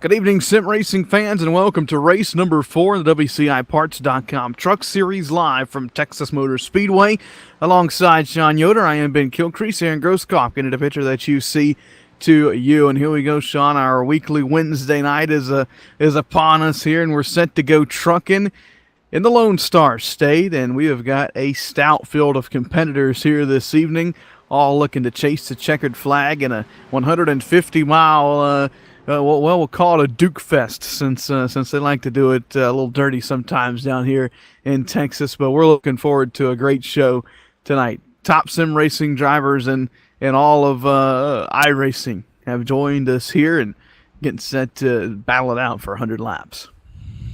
Good evening, sim racing fans, and welcome to race number 4 in the WCIParts.com Truck Series live from Texas Motor Speedway. Alongside Sean Yoder, I am Ben Kilcrease, Aaron Grosskopf, getting the picture that you see to you. And here we go, Sean. Our weekly Wednesday night is upon us here, and we're set to go trucking in the Lone Star State. And we have got a stout field of competitors here this evening, all looking to chase the checkered flag in a 150-mile we'll call it a Duke Fest since they like to do it a little dirty sometimes down here in Texas. But we're looking forward to a great show tonight. Top sim racing drivers and all of iRacing have joined us here and getting set to battle it out for 100 laps.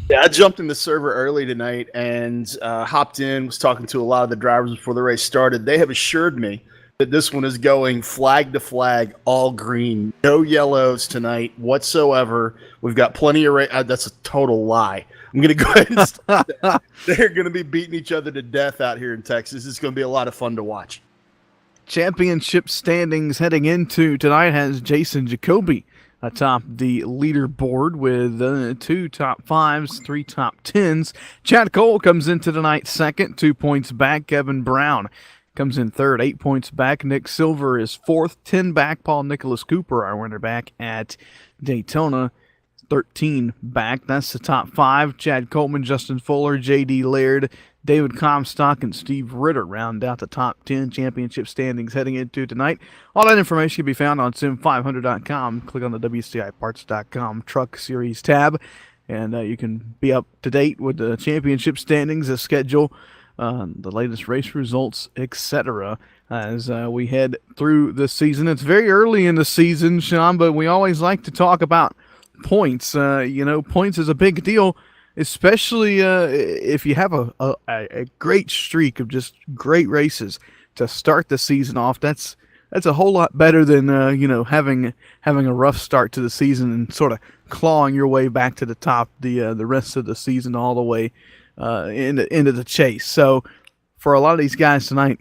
Yeah, I jumped in the server early tonight and hopped in, was talking to a lot of the drivers before the race started. They have assured me that this one is going flag to flag, all green, no yellows tonight whatsoever. We've got plenty of that's a total lie. I'm going to go ahead and start that. They're going to be beating each other to death out here in Texas. It's going to be a lot of fun to watch. Championship standings heading into tonight has Jason Jacoby atop the leaderboard with 2 top 5s, 3 top 10s. Chad Cole comes into tonight second, 2 points back. Kevin Brown comes in third, 8 points back. Nick Silver is fourth, 10 back. Paul Nicholas Cooper, our winner back at Daytona, 13 back. That's the top 5. Chad Coleman, Justin Fuller, J.D. Laird, David Comstock, and Steve Ritter round out the top 10 championship standings heading into tonight. All that information can be found on Sim500.com. Click on the WCIParts.com Truck Series tab, and you can be up to date with the championship standings, the schedule, the latest race results, etc. as we head through the season. It's very early in the season, Sean, but we always like to talk about points. Points is a big deal, especially if you have a great streak of just great races to start the season off. That's a whole lot better than having a rough start to the season and sort of clawing your way back to the top the rest of the season all the way into the chase. So for a lot of these guys tonight,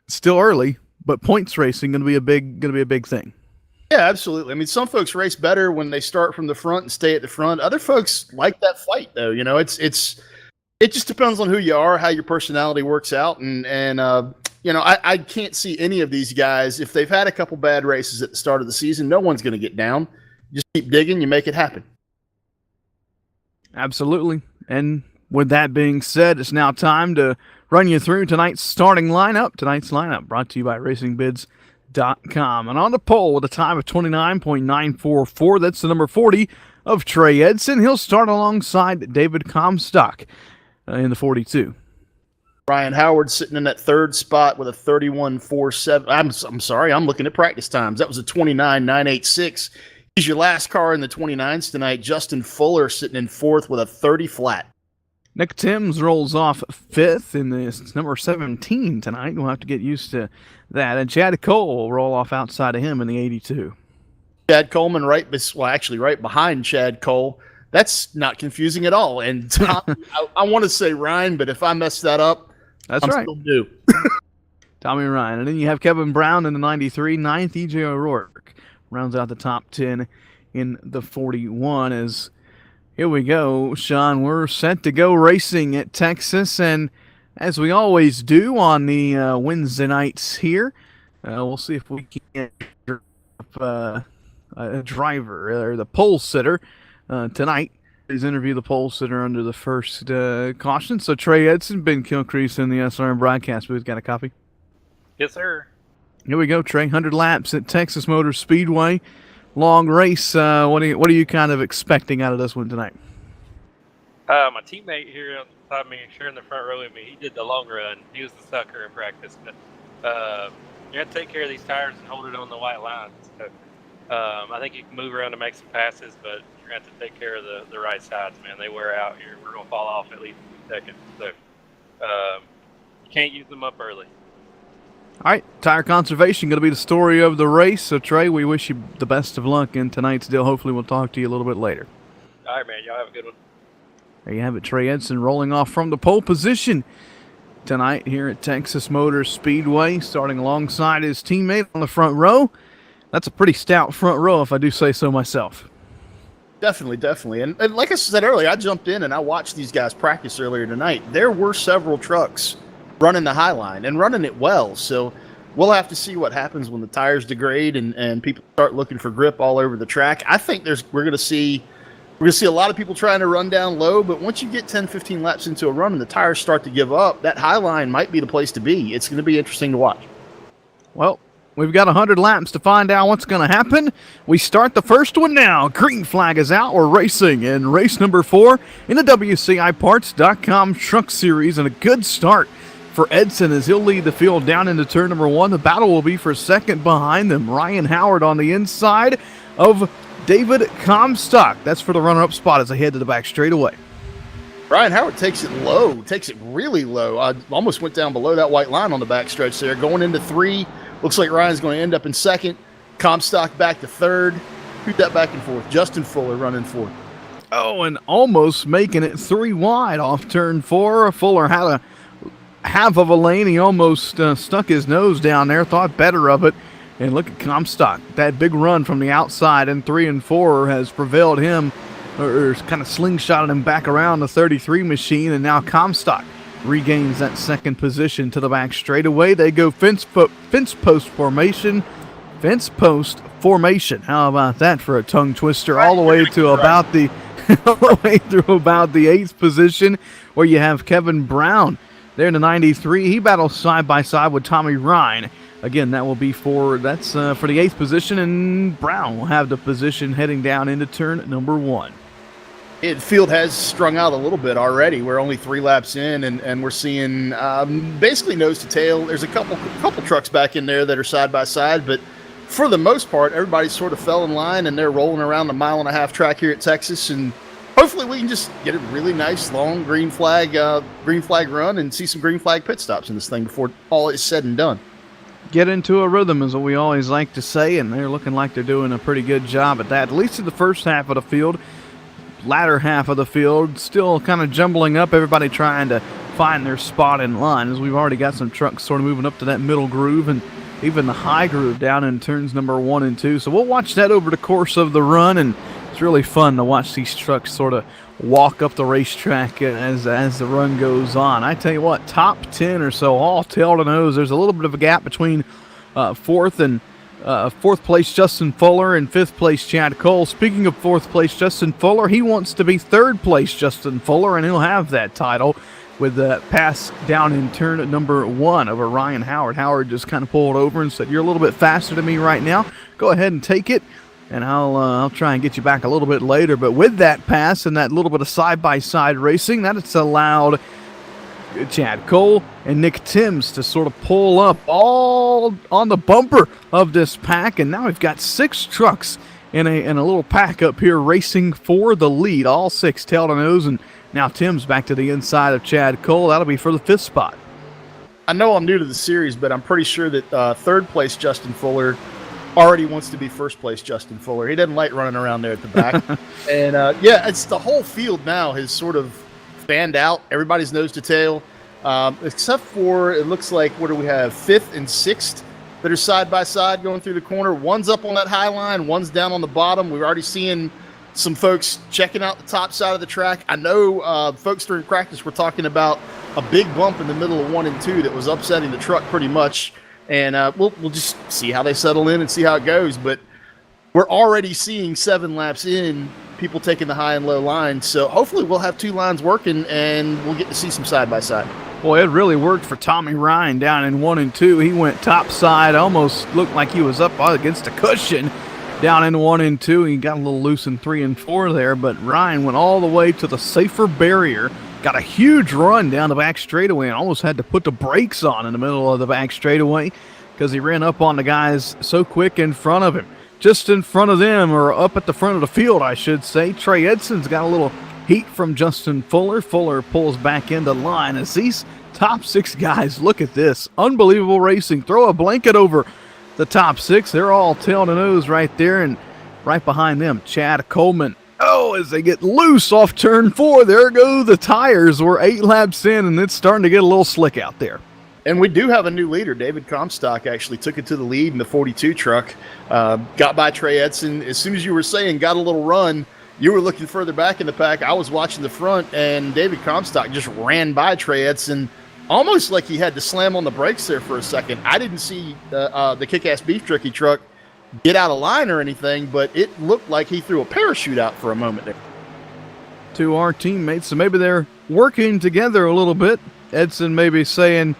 it's still early, but points racing going to be a big thing. Yeah, absolutely. I mean, some folks race better when they start from the front and stay at the front. Other folks like that fight, though. It just depends on who you are, how your personality works out, and I can't see any of these guys, if they've had a couple bad races at the start of the season, no one's going to get down. Just keep digging, you make it happen. Absolutely. And with that being said, it's now time to run you through tonight's starting lineup. Tonight's lineup brought to you by RacingBids.com. And on the pole with a time of 29.944, that's the number 40 of Trey Edson. He'll start alongside David Comstock in the 42. Ryan Howard sitting in that third spot with a 31.47. I'm sorry, I'm looking at practice times. That was a 29.986. He's your last car in the 29s tonight. Justin Fuller sitting in fourth with a 30 flat. Nick Timms rolls off fifth in this number 17 tonight. We'll have to get used to that. And Chad Cole will roll off outside of him in the 82. Chad Coleman right behind Chad Cole. That's not confusing at all. And Tommy, I want to say Ryan, but if I mess that up, I'm right. Still new. Tommy Ryan. And then you have Kevin Brown in the 93. Ninth, E.J. O'Rourke rounds out the top 10 in the 41. As here we go, Sean. We're set to go racing at Texas, and as we always do on the Wednesday nights here, we'll see if we can get a driver or the pole sitter tonight. Please interview the pole sitter under the first caution. So Trey Edson, Ben Kilcrease in the SRM broadcast booth. Got a copy? Yes, sir. Here we go, Trey. 100 laps at Texas Motor Speedway. Long race. What are you kind of expecting out of this one tonight? My teammate here beside me, sharing the front row with me, he did the long run. He was the sucker in practice. But you have to take care of these tires and hold it on the white lines. So, I think you can move around to make some passes, but you're going to have to take care of the right sides, man. They wear out here. We're going to fall off at least a few seconds. So you can't use them up early. All right, tire conservation going to be the story of the race. So, Trey, we wish you the best of luck in tonight's deal. Hopefully, we'll talk to you a little bit later. All right, man. Y'all have a good one. There you have it, Trey Edson rolling off from the pole position tonight here at Texas Motor Speedway, starting alongside his teammate on the front row. That's a pretty stout front row, if I do say so myself. Definitely, definitely. And like I said earlier, I jumped in and I watched these guys practice earlier tonight. There were several trucks running the high line and running it well. So we'll have to see what happens when the tires degrade and people start looking for grip all over the track. I think we're gonna see a lot of people trying to run down low, but once you get 10, 15 laps into a run and the tires start to give up, that high line might be the place to be. It's gonna be interesting to watch. Well, we've got 100 laps to find out what's going to happen. We start the first one now. Green flag is out. We're racing in race number 4 in the WCIparts.com Truck Series, and a good start for Edson as he'll lead the field down into turn number 1. The battle will be for second behind them. Ryan Howard on the inside of David Comstock. That's for the runner-up spot as they head to the back straightaway. Ryan Howard takes it low, takes it really low. I almost went down below that white line on the backstretch there. Going into 3, looks like Ryan's going to end up in second. Comstock back to third. Who's that back and forth? Justin Fuller running fourth. Oh, and almost making it 3 wide off turn 4. Fuller had a half of a lane. He almost stuck his nose down there, thought better of it. And look at Comstock. That big run from the outside in 3 and 4 has prevailed him, or kind of slingshotted him back around the 33 machine, and now Comstock regains that second position to the back straightaway. They go fence post formation. Fence post formation. How about that for a tongue twister? All the way to about the all the way through about the 8th position, where you have Kevin Brown there in the 93. He battles side by side with Tommy Ryan. Again, that will be for the 8th position, and Brown will have the position heading down into turn number 1. The field has strung out a little bit already. We're only 3 laps in, and we're seeing basically nose to tail. There's a couple trucks back in there that are side by side, but for the most part, everybody sort of fell in line, and they're rolling around the 1.5-mile track here at Texas. And hopefully, we can just get a really nice long green flag run and see some green flag pit stops in this thing before all is said and done. Get into a rhythm is what we always like to say, and they're looking like they're doing a pretty good job at that, at least in the first half of the field. Latter half of the field still kind of jumbling up, everybody trying to find their spot in line, as we've already got some trucks sort of moving up to that middle groove and even the high groove down in turns number 1 and 2. So we'll watch that over the course of the run, and it's really fun to watch these trucks sort of walk up the racetrack as the run goes on. I tell you what, top 10 or so, all tail to nose. There's a little bit of a gap between fourth place Justin Fuller and 5th place Chad Cole. Speaking of 4th place Justin Fuller, he wants to be 3rd place Justin Fuller, and he'll have that title with the pass down in turn number 1 over Ryan Howard. Howard just kind of pulled over and said, "You're a little bit faster than me right now. Go ahead and take it, and I'll try and get you back a little bit later." But with that pass and that little bit of side-by-side racing, that it's allowed Chad Cole and Nick Timms to sort of pull up all on the bumper of this pack, and now we've got 6 trucks in a little pack up here racing for the lead, all 6 tail to nose, and now Timms back to the inside of Chad Cole. That'll be for the 5th spot. I know I'm new to the series, but I'm pretty sure that 3rd place Justin Fuller already wants to be 1st place Justin Fuller. He doesn't like running around there at the back. And it's the whole field now has sort of fanned out. Everybody's nose to tail, except for, it looks like, what do we have, 5th and 6th that are side by side going through the corner. One's up on that high line, one's down on the bottom. We're already seeing some folks checking out the top side of the track. I know folks during practice were talking about a big bump in the middle of 1 and 2 that was upsetting the truck pretty much. And we'll just see how they settle in and see how it goes. But we're already seeing 7 laps in, people taking the high and low lines. So hopefully we'll have 2 lines working, and we'll get to see some side-by-side. Boy, it really worked for Tommy Ryan down in 1 and 2. He went top side, almost looked like he was up against a cushion down in 1 and 2. He got a little loose in 3 and 4 there, but Ryan went all the way to the safer barrier. Got a huge run down the back straightaway and almost had to put the brakes on in the middle of the back straightaway because he ran up on the guys so quick in front of him. Just in front of them, or up at the front of the field, I should say, Trey Edson's got a little heat from Justin Fuller. Fuller pulls back into line as these top 6 guys, look at this. Unbelievable racing. Throw a blanket over the top 6. They're all tail to nose right there, and right behind them, Chad Coleman. Oh, as they get loose off turn 4, there go the tires. We're 8 laps in, and it's starting to get a little slick out there. And we do have a new leader. David Comstock actually took it to the lead in the 42 truck. Got by Trey Edson. As soon as you were saying, got a little run, you were looking further back in the pack. I was watching the front, and David Comstock just ran by Trey Edson almost like he had to slam on the brakes there for a second. I didn't see the Kick-Ass Beef Jerky truck get out of line or anything, but it looked like he threw a parachute out for a moment there. To our teammates, so maybe they're working together a little bit. Edson maybe saying,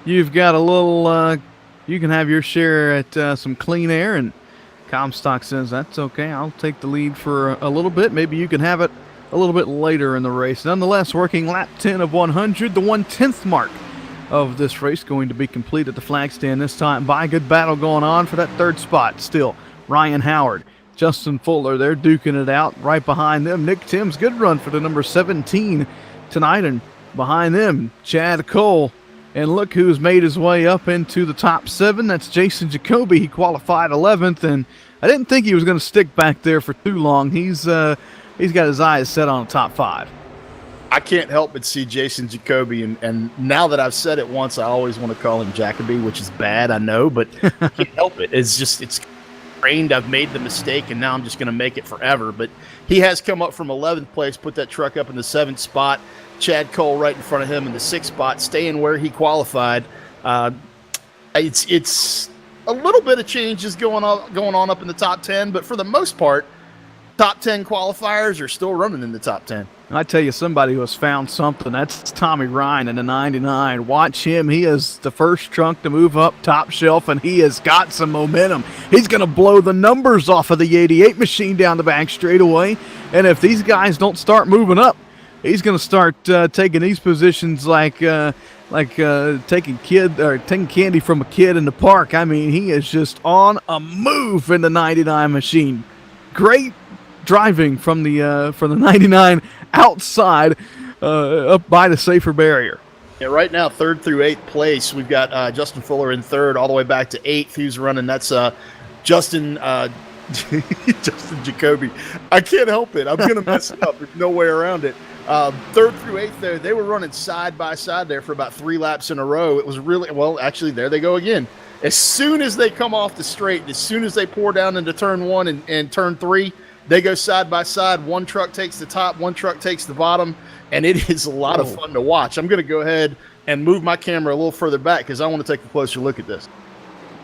you've got a little, you can have your share at some clean air, and Comstock says, that's okay, I'll take the lead for a little bit. Maybe you can have it a little bit later in the race. Nonetheless, working lap 10 of 100, the 1/10th mark of this race going to be complete at the flag stand this time by. Good battle going on for that third spot still. Ryan Howard, Justin Fuller, they're duking it out. Right behind them, Nick Timms, good run for the number 17 tonight. And behind them, Chad Cole. And look who's made his way up into the top 7. That's Jason Jacoby. He qualified 11th, and I didn't think he was going to stick back there for too long. He's got his eyes set on the top 5. I can't help but see Jason Jacoby, and now that I've said it once, I always want to call him Jacoby, which is bad, I know, but I can't help it. It's trained. I've made the mistake, and now I'm just going to make it forever. But he has come up from 11th place, put that truck up in the 7th spot. Chad Cole right in front of him in the 6th spot, staying where he qualified. It's a little bit of changes going on up in the top 10, but for the most part, top 10 qualifiers are still running in the top 10. I tell you, somebody who has found something. That's Tommy Ryan in the 99. Watch him. He is the first trunk to move up top shelf, and he has got some momentum. He's going to blow the numbers off of the 88 machine down the back straightaway. And if these guys don't start moving up, he's going to start taking these positions like taking candy from a kid in the park. I mean, he is just on a move in the 99 machine. Great driving from the 99 outside up by the safer barrier. Yeah, right now, 3rd through 8th place. We've got Justin Fuller in 3rd, all the way back to 8th. Who's running? That's Justin Justin Jacoby. I can't help it. I'm going to mess it up. There's no way around it. 3rd through 8th there, they were running side by side there for about 3 laps in a row. It was really, well, actually, there they go again. As soon as they come off the straight, as soon as they pour down into turn 1 and turn 3, they go side by side. One truck takes the top, one truck takes the bottom, and it is a lot of fun to watch. I'm going to go ahead and move my camera a little further back because I want to take a closer look at this.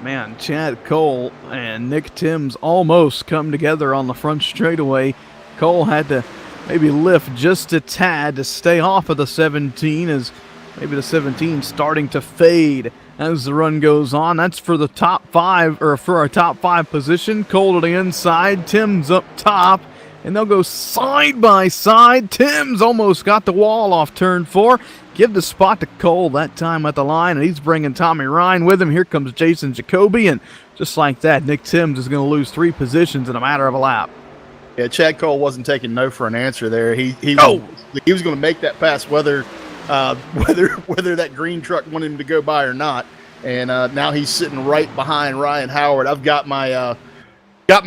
Man, Chad Cole and Nick Timms almost come together on the front straightaway. Cole had to maybe lift just a tad to stay off of the 17, as maybe the 17 starting to fade as the run goes on. That's for the top 5, or for our top 5 position. Cole to the inside, Timms up top, and they'll go side by side. Timms almost got the wall off turn 4. Give the spot to Cole that time at the line, and he's bringing Tommy Ryan with him. Here comes Jason Jacoby, and just like that, Nick Timms is going to lose 3 positions in a matter of a lap. Yeah, Chad Cole wasn't taking no for an answer there. He was going to make that pass whether that green truck wanted him to go by or not. And now he's sitting right behind Ryan Howard. I've got my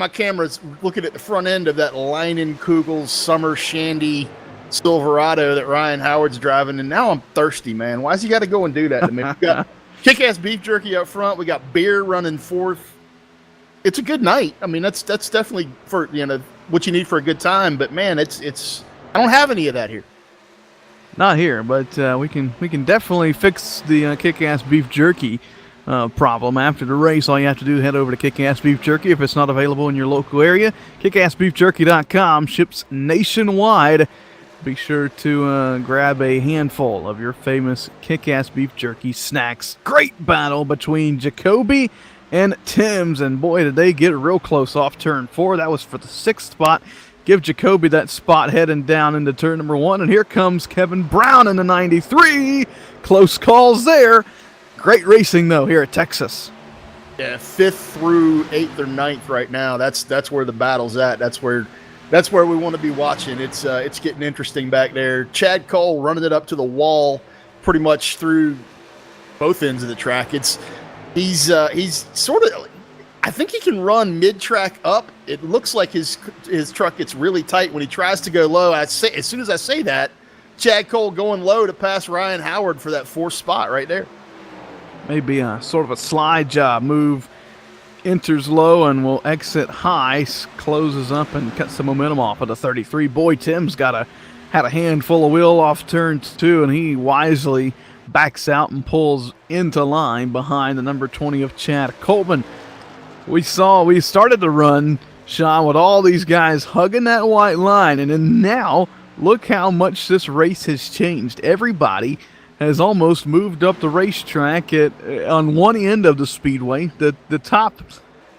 cameras looking at the front end of that Leinenkugel Summer Shandy Silverado that Ryan Howard's driving, and now I'm thirsty, man. Why's he got to go and do that to me? We got Kick-Ass Beef Jerky up front. We got beer running 4th. It's a good night. I mean, that's definitely for what you need for a good time. But man, it's I don't have any of that here. Not here, but we can definitely fix the Kick-Ass Beef Jerky problem after the race. All you have to do is head over to Kick-Ass Beef Jerky if it's not available in your local area. KickassBeefJerky.com ships nationwide. Be sure to grab a handful of your famous Kick-Ass Beef Jerky snacks. Great battle between Jacoby and Timms, and boy, did they get real close off turn 4. That was for the 6th spot. Give Jacoby that spot heading down into turn number 1, and here comes Kevin Brown in the 93. Close calls there. Great racing, though, here at Texas. Yeah, 5th through 8th or 9th right now. That's where the battle's at. That's where we want to be watching. It's getting interesting back there. Chad Cole running it up to the wall pretty much through both ends of the track. He's sort of, I think he can run mid-track up. It looks like his truck gets really tight when he tries to go low. As soon as I say that, Chad Cole going low to pass Ryan Howard for that 4th spot right there. Maybe a sort of a slide job move enters low and will exit high, closes up and cuts the momentum off of the 33. Boy, Tim's had a handful of wheel off turn 2, and he wisely backs out and pulls into line behind the number 20 of Chad Coleman. We started to run, Sean, with all these guys hugging that white line, and then now look how much this race has changed. Everybody has almost moved up the racetrack on one end of the speedway. The top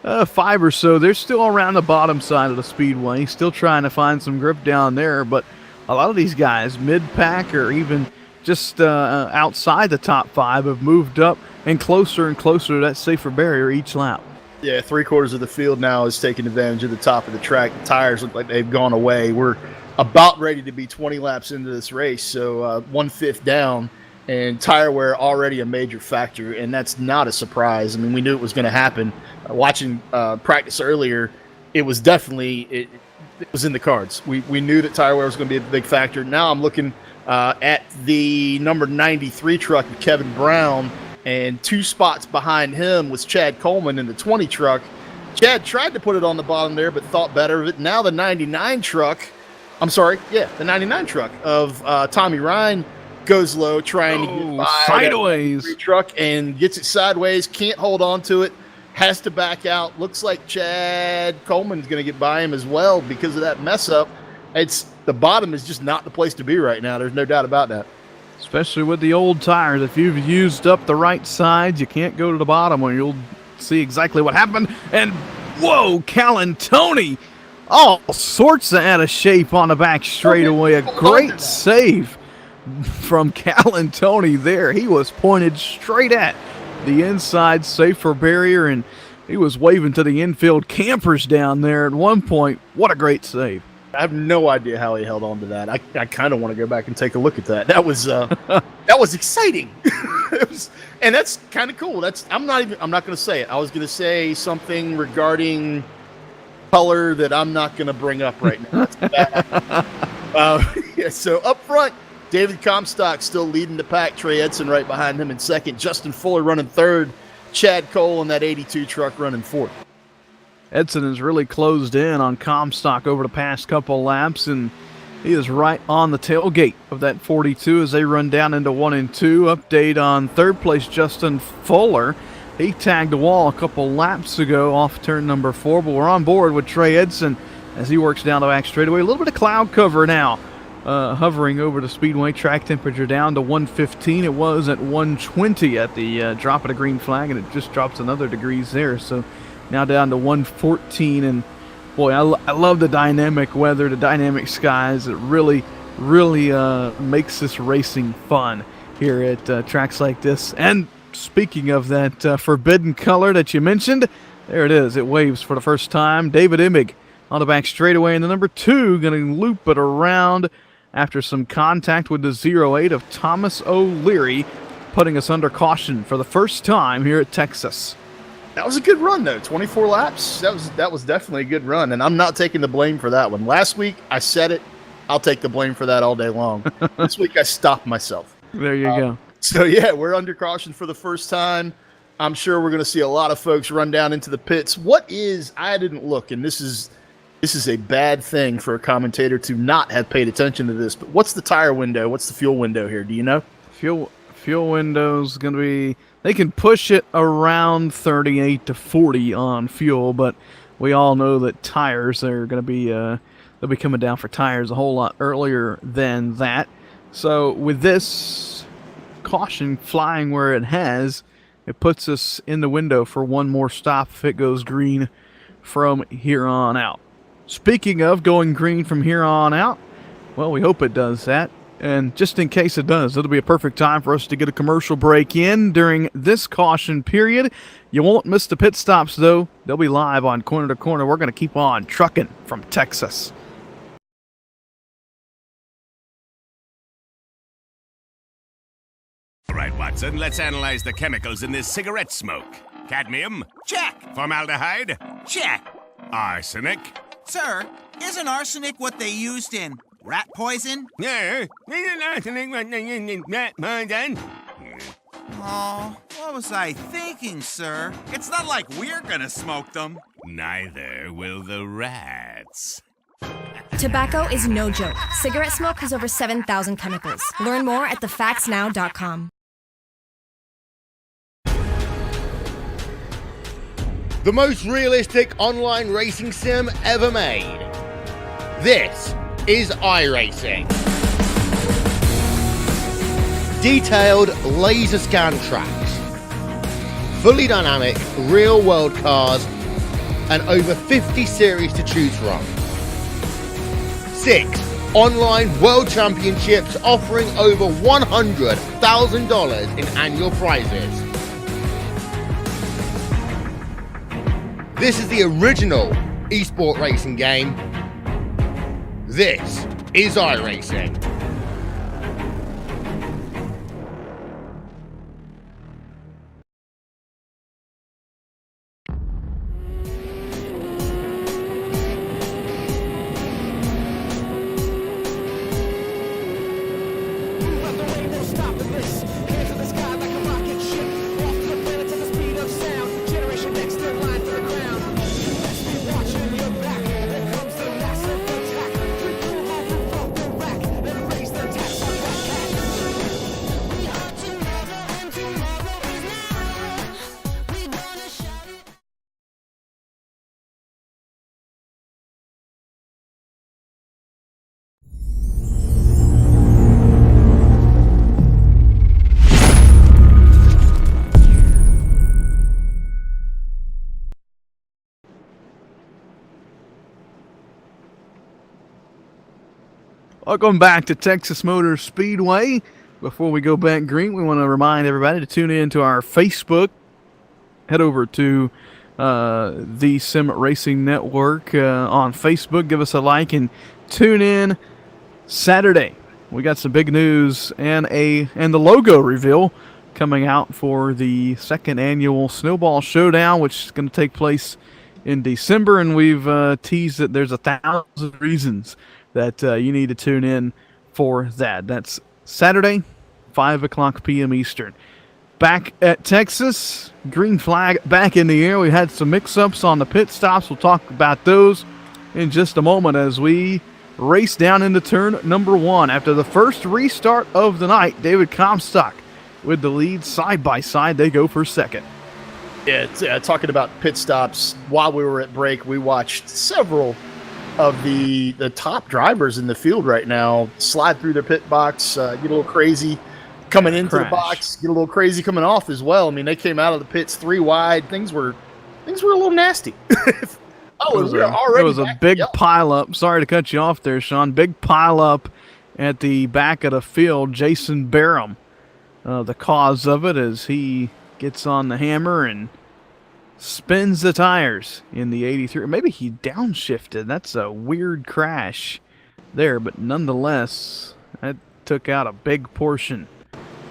5 or so, they're still around the bottom side of the speedway, still trying to find some grip down there, but a lot of these guys, mid-pack or even just outside the top 5, have moved up and closer to that safer barrier each lap. Yeah, 3/4 of the field now is taking advantage of the top of the track. The tires look like they've gone away. We're about ready to be 20 laps into this race, so 1/5 down, and tire wear already a major factor, and that's not a surprise. I mean, we knew it was going to happen. Watching practice earlier, it was definitely it was in the cards. We knew that tire wear was going to be a big factor. Now I'm looking at the number 93 truck of Kevin Brown, and 2 spots behind him was Chad Coleman in the 20 truck. Chad tried to put it on the bottom there, but thought better of it. Now the 99 truck of Tommy Ryan goes low, trying to get by sideways that truck and gets it sideways. Can't hold on to it. Has to back out. Looks like Chad Coleman's going to get by him as well because of that mess up. The bottom is just not the place to be right now. There's no doubt about that. Especially with the old tires. If you've used up the right sides, you can't go to the bottom, or you'll see exactly what happened. And whoa, Calantoni, all sorts of out of shape on the back straightaway. A great save from Calantoni there. He was pointed straight at the inside safer barrier, and he was waving to the infield campers down there at one point. What a great save. I have no idea how he held on to that. I kind of want to go back and take a look at that. That was exciting. And that's kind of cool. I'm not going to say it. I was going to say something regarding color that I'm not going to bring up right now. That's bad. So up front, David Comstock still leading the pack. Trey Edson right behind him in second. Justin Fuller running third. Chad Cole in that 82 truck running fourth. Edson has really closed in on Comstock over the past couple laps, and he is right on the tailgate of that 42 as they run down into 1 and 2. Update on third place, Justin Fuller. He tagged the wall a couple laps ago off turn number 4, but we're on board with Trey Edson as he works down the back straightaway. A little bit of cloud cover now, hovering over the speedway. Track temperature down to 115. It was at 120 at the drop of the green flag, and it just drops another degrees there. So now down to 114, and boy, I love the dynamic weather, the dynamic skies. It really makes this racing fun here at tracks like this. And speaking of that forbidden color that you mentioned, there it is. It waves for the first time. David Immig on the back straightaway, and the number 2 going to loop it around after some contact with the 08 of Thomas O'Leary, putting us under caution for the first time here at Texas. That was a good run, though. 24 laps. That was definitely a good run, and I'm not taking the blame for that one. Last week, I said it. I'll take the blame for that all day long. This week, I stopped myself. There you go. So, yeah, we're under caution for the first time. I'm sure we're going to see a lot of folks run down into the pits. I didn't look, and this is a bad thing for a commentator to not have paid attention to this, but what's the tire window? What's the fuel window here? Do you know? Fuel window's going to be... They can push it around 38 to 40 on fuel, but we all know that tires are going to be they'll be coming down for tires a whole lot earlier than that. So with this caution flying where it has, it puts us in the window for one more stop if it goes green from here on out. Speaking of going green from here on out, well, we hope it does that. And just in case it does, it'll be a perfect time for us to get a commercial break in during this caution period. You won't miss the pit stops, though. They'll be live on Corner to Corner. We're going to keep on trucking from Texas. All right, Watson, let's analyze the chemicals in this cigarette smoke. Cadmium? Check. Formaldehyde? Check. Arsenic? Sir, isn't arsenic what they used in rat poison? Yeah. Isn't arsenic what they used in rat poison? Oh, what was I thinking, sir? It's not like we're gonna smoke them. Neither will the rats. Tobacco is no joke. Cigarette smoke has over 7,000 chemicals. Learn more at thefactsnow.com. The most realistic online racing sim ever made. This is iRacing. Detailed laser scan tracks, fully dynamic real world cars, and over 50 series to choose from. 6 online world championships offering over $100,000 in annual prizes. This is the original esport racing game. This is iRacing. Welcome back to Texas Motor Speedway. Before we go back green, we want to remind everybody to tune in to our Facebook. Head over to the Sim Racing Network on Facebook. Give us a like and tune in Saturday. We got some big news and the logo reveal coming out for the second annual Snowball Showdown, which is going to take place in December. And we've teased that there's 1,000 reasons that you need to tune in for that. That's Saturday, 5 o'clock p.m. Eastern. Back at Texas, green flag back in the air. We had some mix-ups on the pit stops. We'll talk about those in just a moment as we race down into turn number 1. After the first restart of the night, David Comstock with the lead side by side. They go for second. Yeah, talking about pit stops, while we were at break, we watched several of the top drivers in the field right now slide through their pit box, get a little crazy coming into the box, get a little crazy coming off as well. I mean, they came out of the pits 3 wide. Things were a little nasty. It was a big pile up. Sorry to cut you off there, Sean. Big pile up at the back of the field. Jason Barham, the cause of it, as he gets on the hammer and spins the tires in the 83. Maybe he downshifted. That's a weird crash there, but nonetheless, that took out a big portion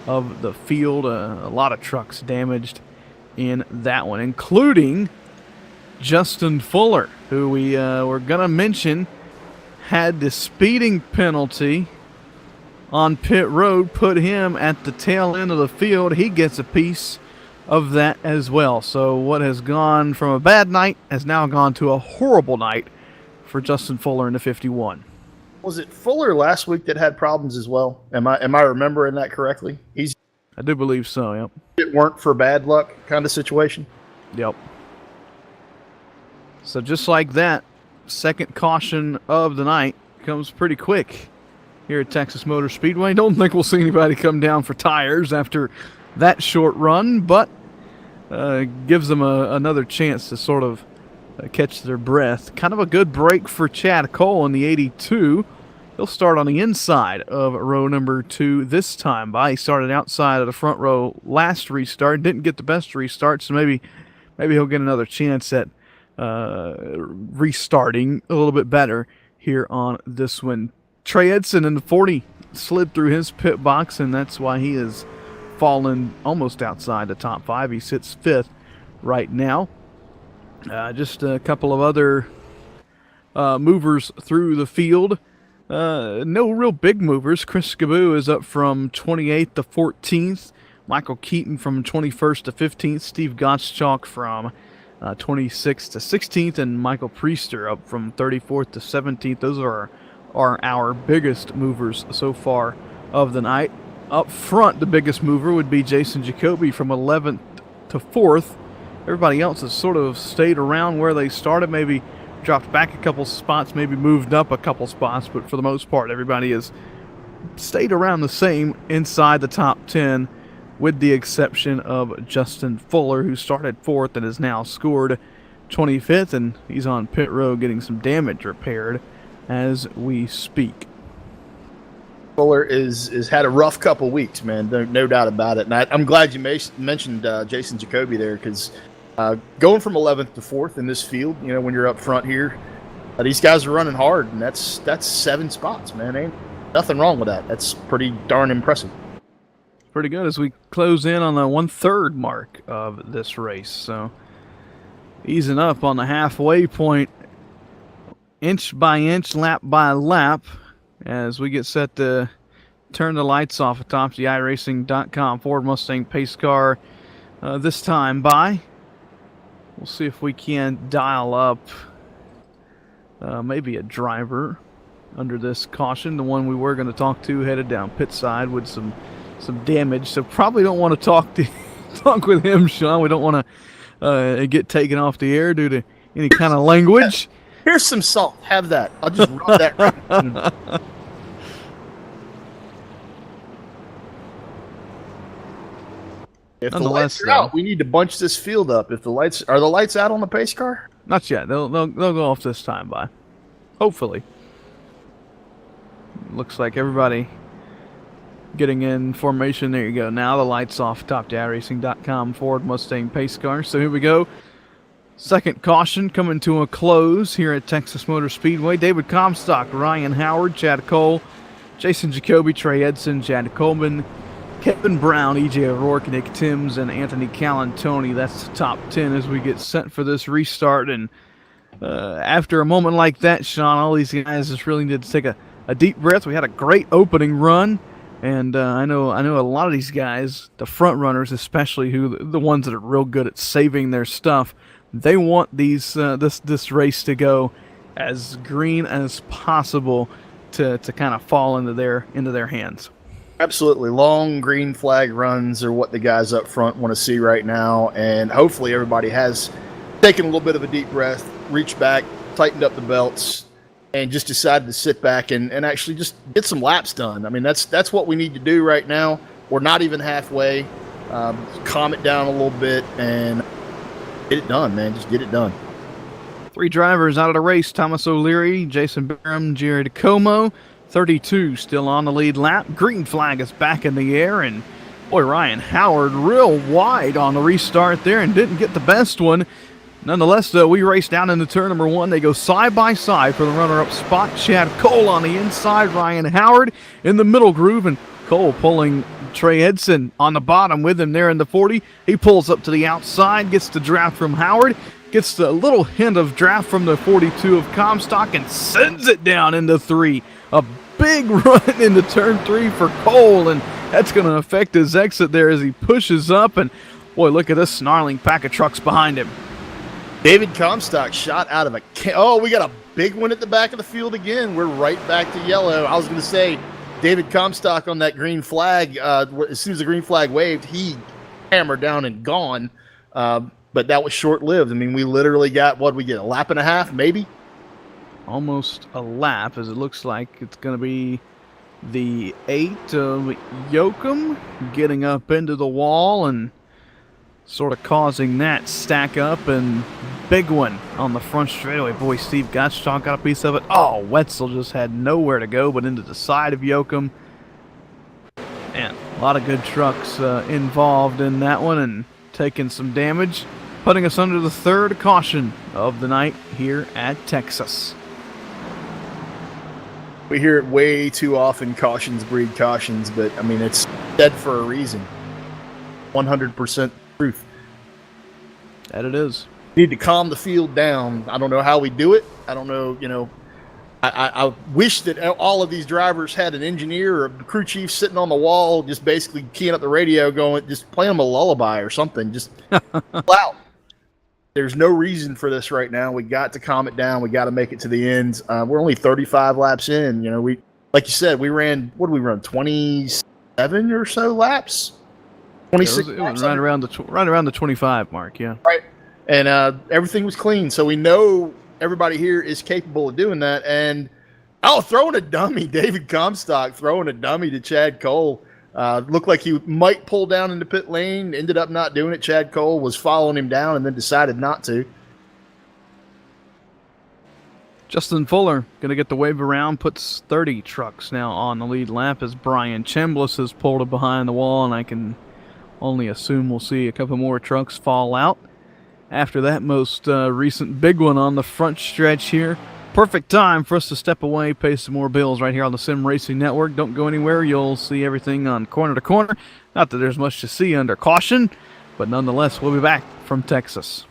of the field. A lot of trucks damaged in that one, including Justin Fuller, who we were going to mention had the speeding penalty on pit road, put him at the tail end of the field. He gets a piece of that as well. So what has gone from a bad night has now gone to a horrible night for Justin Fuller in the 51. Was it Fuller last week that had problems as well? Am I remembering that correctly? I do believe so, yep. It weren't for bad luck kind of situation? Yep. So just like that, second caution of the night comes pretty quick here at Texas Motor Speedway. Don't think we'll see anybody come down for tires after that short run, but gives them another chance to sort of catch their breath. Kind of a good break for Chad Cole in the 82. He'll start on the inside of row number 2 this time by. He started outside of the front row last restart. Didn't get the best restart, so maybe he'll get another chance at restarting a little bit better here on this one. Trey Edson in the 40 slid through his pit box, and that's why he is fallen almost outside the top 5. He sits 5th right now. Just a couple of other movers through the field. No real big movers. Chris Skaboo is up from 28th to 14th. Michael Keaton from 21st to 15th, Steve Gottschalk from 26th to 16th, and Michael Priester up from 34th to 17th. Those are our biggest movers so far of the night. Up front, the biggest mover would be Jason Jacoby from 11th to 4th. Everybody else has sort of stayed around where they started, maybe dropped back a couple spots, maybe moved up a couple spots, but for the most part, everybody has stayed around the same inside the top 10, with the exception of Justin Fuller, who started 4th and has now scored 25th, and he's on pit road getting some damage repaired as we speak. Fuller is had a rough couple weeks, man. No doubt about it. And I'm glad you mentioned Jason Jacoby there, because going from 11th to 4th in this field, you know, when you're up front here, these guys are running hard, and that's 7 spots, man. Ain't nothing wrong with that. That's pretty darn impressive. Pretty good as we close in on the 1/3 mark of this race. So easing up on the halfway point, inch by inch, lap by lap, as we get set to turn the lights off atop the iRacing.com Ford Mustang pace car this time by. We'll see if we can dial up maybe a driver under this caution. The one we were going to talk to headed down pit side with some damage, so probably don't want to talk with him, Sean. We don't want to get taken off the air due to any kind of language. Here's some salt. Have that. I'll just rub that right. If the lights are out, we need to bunch this field up. If the lights are the lights out on the pace car? Not yet. They'll go off this time by. Hopefully. Looks like everybody getting in formation. There you go. Now the lights off top to iRacing.com Ford Mustang pace car. So here we go. Second caution coming to a close here at Texas Motor Speedway. David Comstock, Ryan Howard, Chad Cole, Jason Jacoby, Trey Edson, Chad Coleman, Kevin Brown, E.J. O'Rourke, Nick Timms, and Anthony Calantoni. That's the top 10 as we get set for this restart. And after a moment like that, Sean, all these guys just really need to take a deep breath. We had a great opening run. And I know a lot of these guys, the front runners especially, who the ones that are real good at saving their stuff, they want this race to go as green as possible to kind of fall into their hands. Absolutely. Long green flag runs are what the guys up front want to see right now, and hopefully everybody has taken a little bit of a deep breath, reached back, tightened up the belts, and just decided to sit back and actually just get some laps done. I mean, that's what we need to do right now. We're not even halfway. Calm it down a little bit and get it done, man. Just get it done. 3 drivers out of the race: Thomas O'Leary, Jason Barham, Jared Como. 32 still on the lead lap. Green flag is back in the air, and boy, Ryan Howard real wide on the restart there and didn't get the best one. Nonetheless, though, we race down into turn number 1. They go side by side for the runner-up spot. Chad Cole on the inside, Ryan Howard in the middle groove, and Cole pulling Trey Edson on the bottom with him there in the 40. He pulls up to the outside, gets the draft from Howard, gets a little hint of draft from the 42 of Comstock, and sends it down into 3. A big run into turn 3 for Cole, and that's going to affect his exit there as he pushes up. And boy, look at this snarling pack of trucks behind him. David Comstock shot out of a oh, we got a big one at the back of the field again. We're right back to yellow. I was going to say, David Comstock on that green flag, as soon as the green flag waved, he hammered down and gone. But that was short-lived. I mean, we literally got, what we get, a lap and a half, maybe? Almost a lap, as it looks like it's going to be the 8 of Yoakum getting up into the wall and sort of causing that stack up, and big one on the front straightaway. Boy, Steve Gottschalk got a piece of it. Oh, Wetzel just had nowhere to go but into the side of Yoakum. Man, a lot of good trucks involved in that one and taking some damage, putting us under the 3rd caution of the night here at Texas. We hear it way too often, cautions breed cautions, but I mean, it's dead for a reason. 100% truth. That it is. We need to calm the field down. I don't know how we do it. I don't know, I wish that all of these drivers had an engineer or a crew chief sitting on the wall, just basically keying up the radio, going, just playing them a lullaby or something. Just wow. There's no reason for this right now. We got to calm it down. We got to make it to the end. We're only 35 laps in. You know, like you said, we ran. What did we run? 27 or so laps. 26. It was right around the 25 mark. Yeah. Right. And everything was clean, so we know everybody here is capable of doing that. And throwing a dummy, David Comstock throwing a dummy to Chad Cole. Looked like he might pull down into pit lane, ended up not doing it. Chad Cole was following him down and then decided not to. Justin Fuller going to get the wave around, puts 30 trucks now on the lead lap as Brian Chambliss has pulled it behind the wall, and I can only assume we'll see a couple more trucks fall out after that most recent big one on the front stretch here. Perfect time for us to step away, pay some more bills right here on the Sim Racing Network. Don't go anywhere. You'll see everything on corner to corner. Not that there's much to see under caution, but nonetheless, we'll be back from Texas.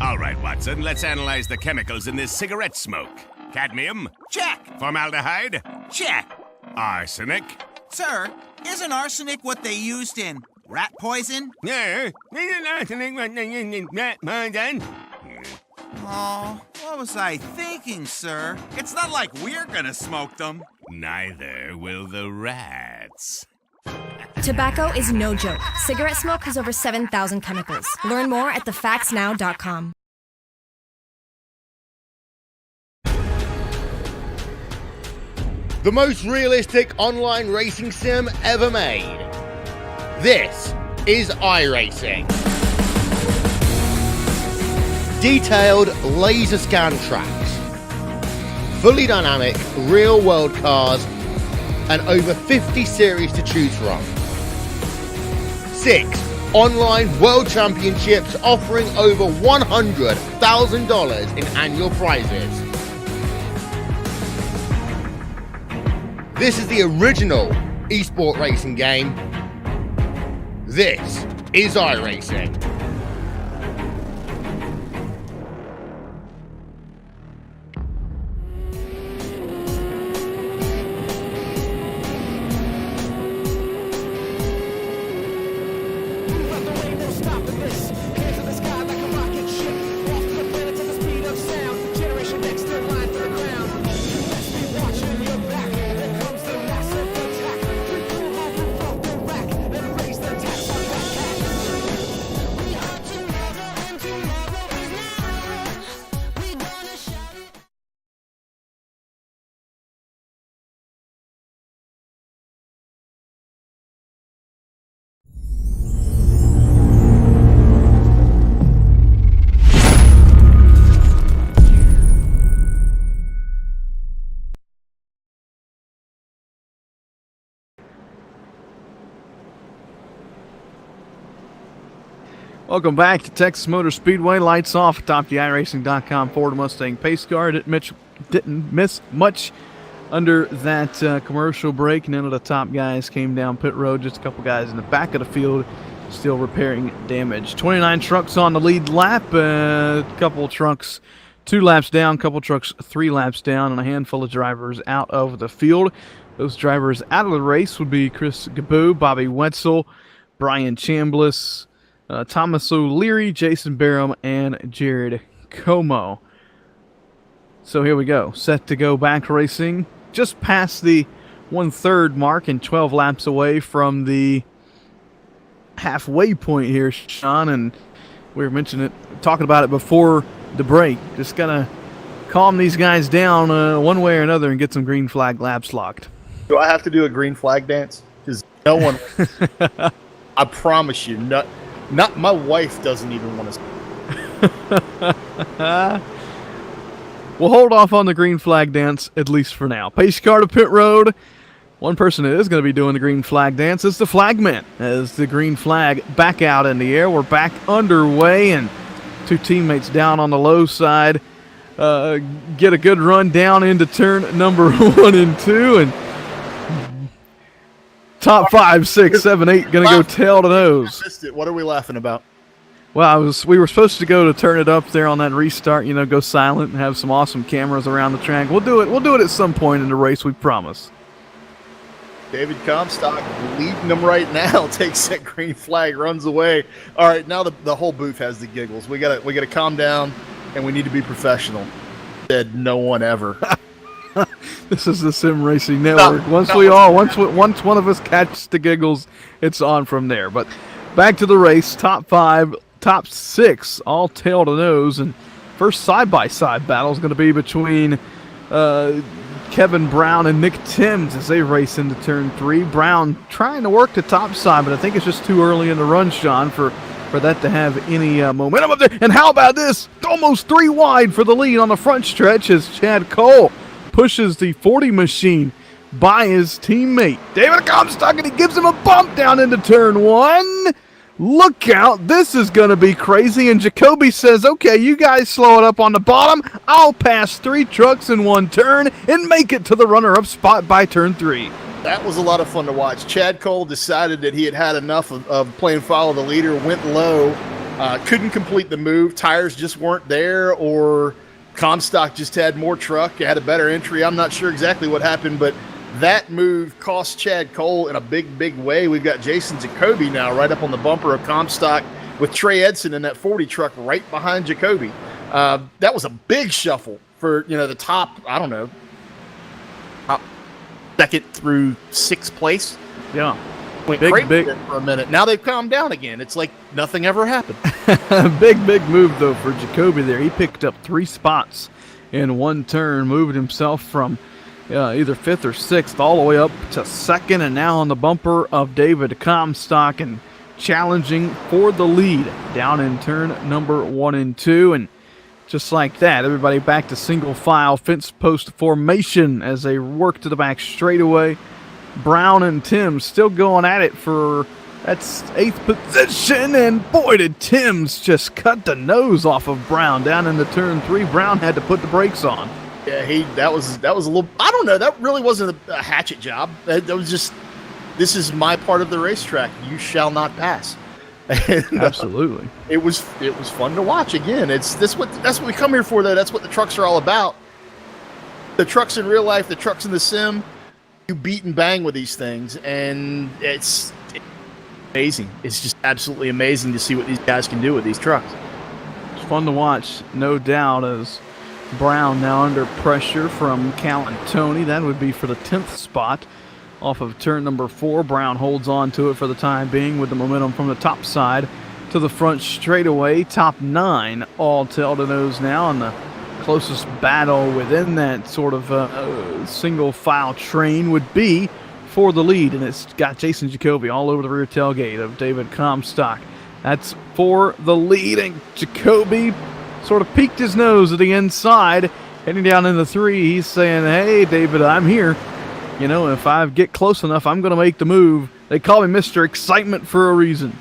All right, Watson, let's analyze the chemicals in this cigarette smoke. Cadmium? Check. Formaldehyde? Check. Arsenic? Sir, isn't arsenic what they used in rat poison? Yeah, isn't arsenic what they used in rat poison? Oh, what was I thinking, sir? It's not like we're gonna smoke them. Neither will the rats. Tobacco is no joke. Cigarette smoke has over 7,000 chemicals. Learn more at thefactsnow.com. The most realistic online racing sim ever made. This is iRacing. Detailed laser scan tracks, fully dynamic real-world cars, and over 50 series to choose from. 6 online world championships offering over $100,000 in annual prizes. This is the original esport racing game. This is iRacing. Welcome back to Texas Motor Speedway. Lights off atop the iRacing.com Ford Mustang pace car. Didn't miss much under that commercial break. None of the top guys came down pit road. Just a couple guys in the back of the field still repairing damage. 29 trucks on the lead lap. A couple trucks 2 laps down, couple trucks 3 laps down, and a handful of drivers out of the field. Those drivers out of the race would be Chris Gaboo, Bobby Wetzel, Brian Chambliss, Thomas O'Leary, Jason Barham, and Jared Como. So here we go. Set to go back racing. Just past the 1/3 mark and 12 laps away from the halfway point here, Sean. And we were mentioning it, talking about it before the break. Just gotta calm these guys down one way or another and get some green flag laps locked. Do I have to do a green flag dance? Because no one, I promise you, not my wife doesn't even want to. We'll hold off on the green flag dance, at least for now. Pace car to pit road. One person that is going to be doing the green flag dance is the flagman. As the green flag back out in the air, we're back underway, and 2 teammates down on the low side get a good run down into turn number 1 and 2, and top 5, 6, 7, 8 going to go tail to nose. I missed it. What are we laughing about? Well, we were supposed to go to turn it up there on that restart, go silent and have some awesome cameras around the track. We'll do it at some point in the race, we promise. David Comstock leading them right now, takes that green flag, runs away. All right, now the whole booth has the giggles. We gotta calm down, and we need to be professional. Said no one ever. This is the Sim Racing Network. Once one of us catches the giggles, it's on from there. But back to the race, top 5, top 6, all tail to nose, and first side-by-side battle is going to be between Kevin Brown and Nick Timms as they race into turn 3. Brown trying to work the top side, but I think it's just too early in the run, Sean, for that to have any momentum up there. And how about this? Almost 3 wide for the lead on the front stretch as Chad Cole pushes the 40 machine by his teammate David Comstock, and he gives him a bump down into turn 1. Look out, this is going to be crazy. And Jacoby says, okay, you guys slow it up on the bottom. I'll pass 3 trucks in 1 turn and make it to the runner-up spot by turn 3. That was a lot of fun to watch. Chad Cole decided that he had enough of playing follow the leader, went low, couldn't complete the move. Tires just weren't there, or Comstock just had more truck, had a better entry. I'm not sure exactly what happened, but that move cost Chad Cole in a big, big way. We've got Jason Jacoby now right up on the bumper of Comstock with Trey Edson in that 40 truck right behind Jacoby. That was a big shuffle for, the top, I don't know, top 2nd through 6th place. Yeah. Went crazy for a minute. Now they've calmed down again. It's like nothing ever happened. Big move, though, for Jacoby there. He picked up 3 spots in 1 turn, moving himself from either 5th or 6th all the way up to 2nd, and now on the bumper of David Comstock and challenging for the lead down in turn number 1 and 2. And just like that, everybody back to single file fence post formation as they work to the back straightaway. Brown and Timms still going at it for that's 8th position, and boy, did Timms just cut the nose off of Brown down into turn 3. Brown had to put the brakes on. Yeah, that was a little, I don't know, that really wasn't a hatchet job. That was just, this is my part of the racetrack. You shall not pass. And, absolutely. It was fun to watch again. That's what we come here for, though. That's what the trucks are all about. The trucks in real life, the trucks in the sim, you beat and bang with these things, and it's amazing. It's just absolutely amazing to see what these guys can do with these trucks. It's fun to watch, no doubt, as Brown now under pressure from Cal and Tony. That would be for the 10th spot off of turn number 4. Brown holds on to it for the time being with the momentum from the top side to the front straightaway. Top 9 all tail to nose now, and the closest battle within that sort of single file train would be for the lead, and it's got Jason Jacoby all over the rear tailgate of David Comstock. That's for the lead, and Jacoby sort of peeked his nose at the inside, heading down into 3. He's saying, hey, David, I'm here. If I get close enough, I'm going to make the move. They call me Mr. Excitement for a reason.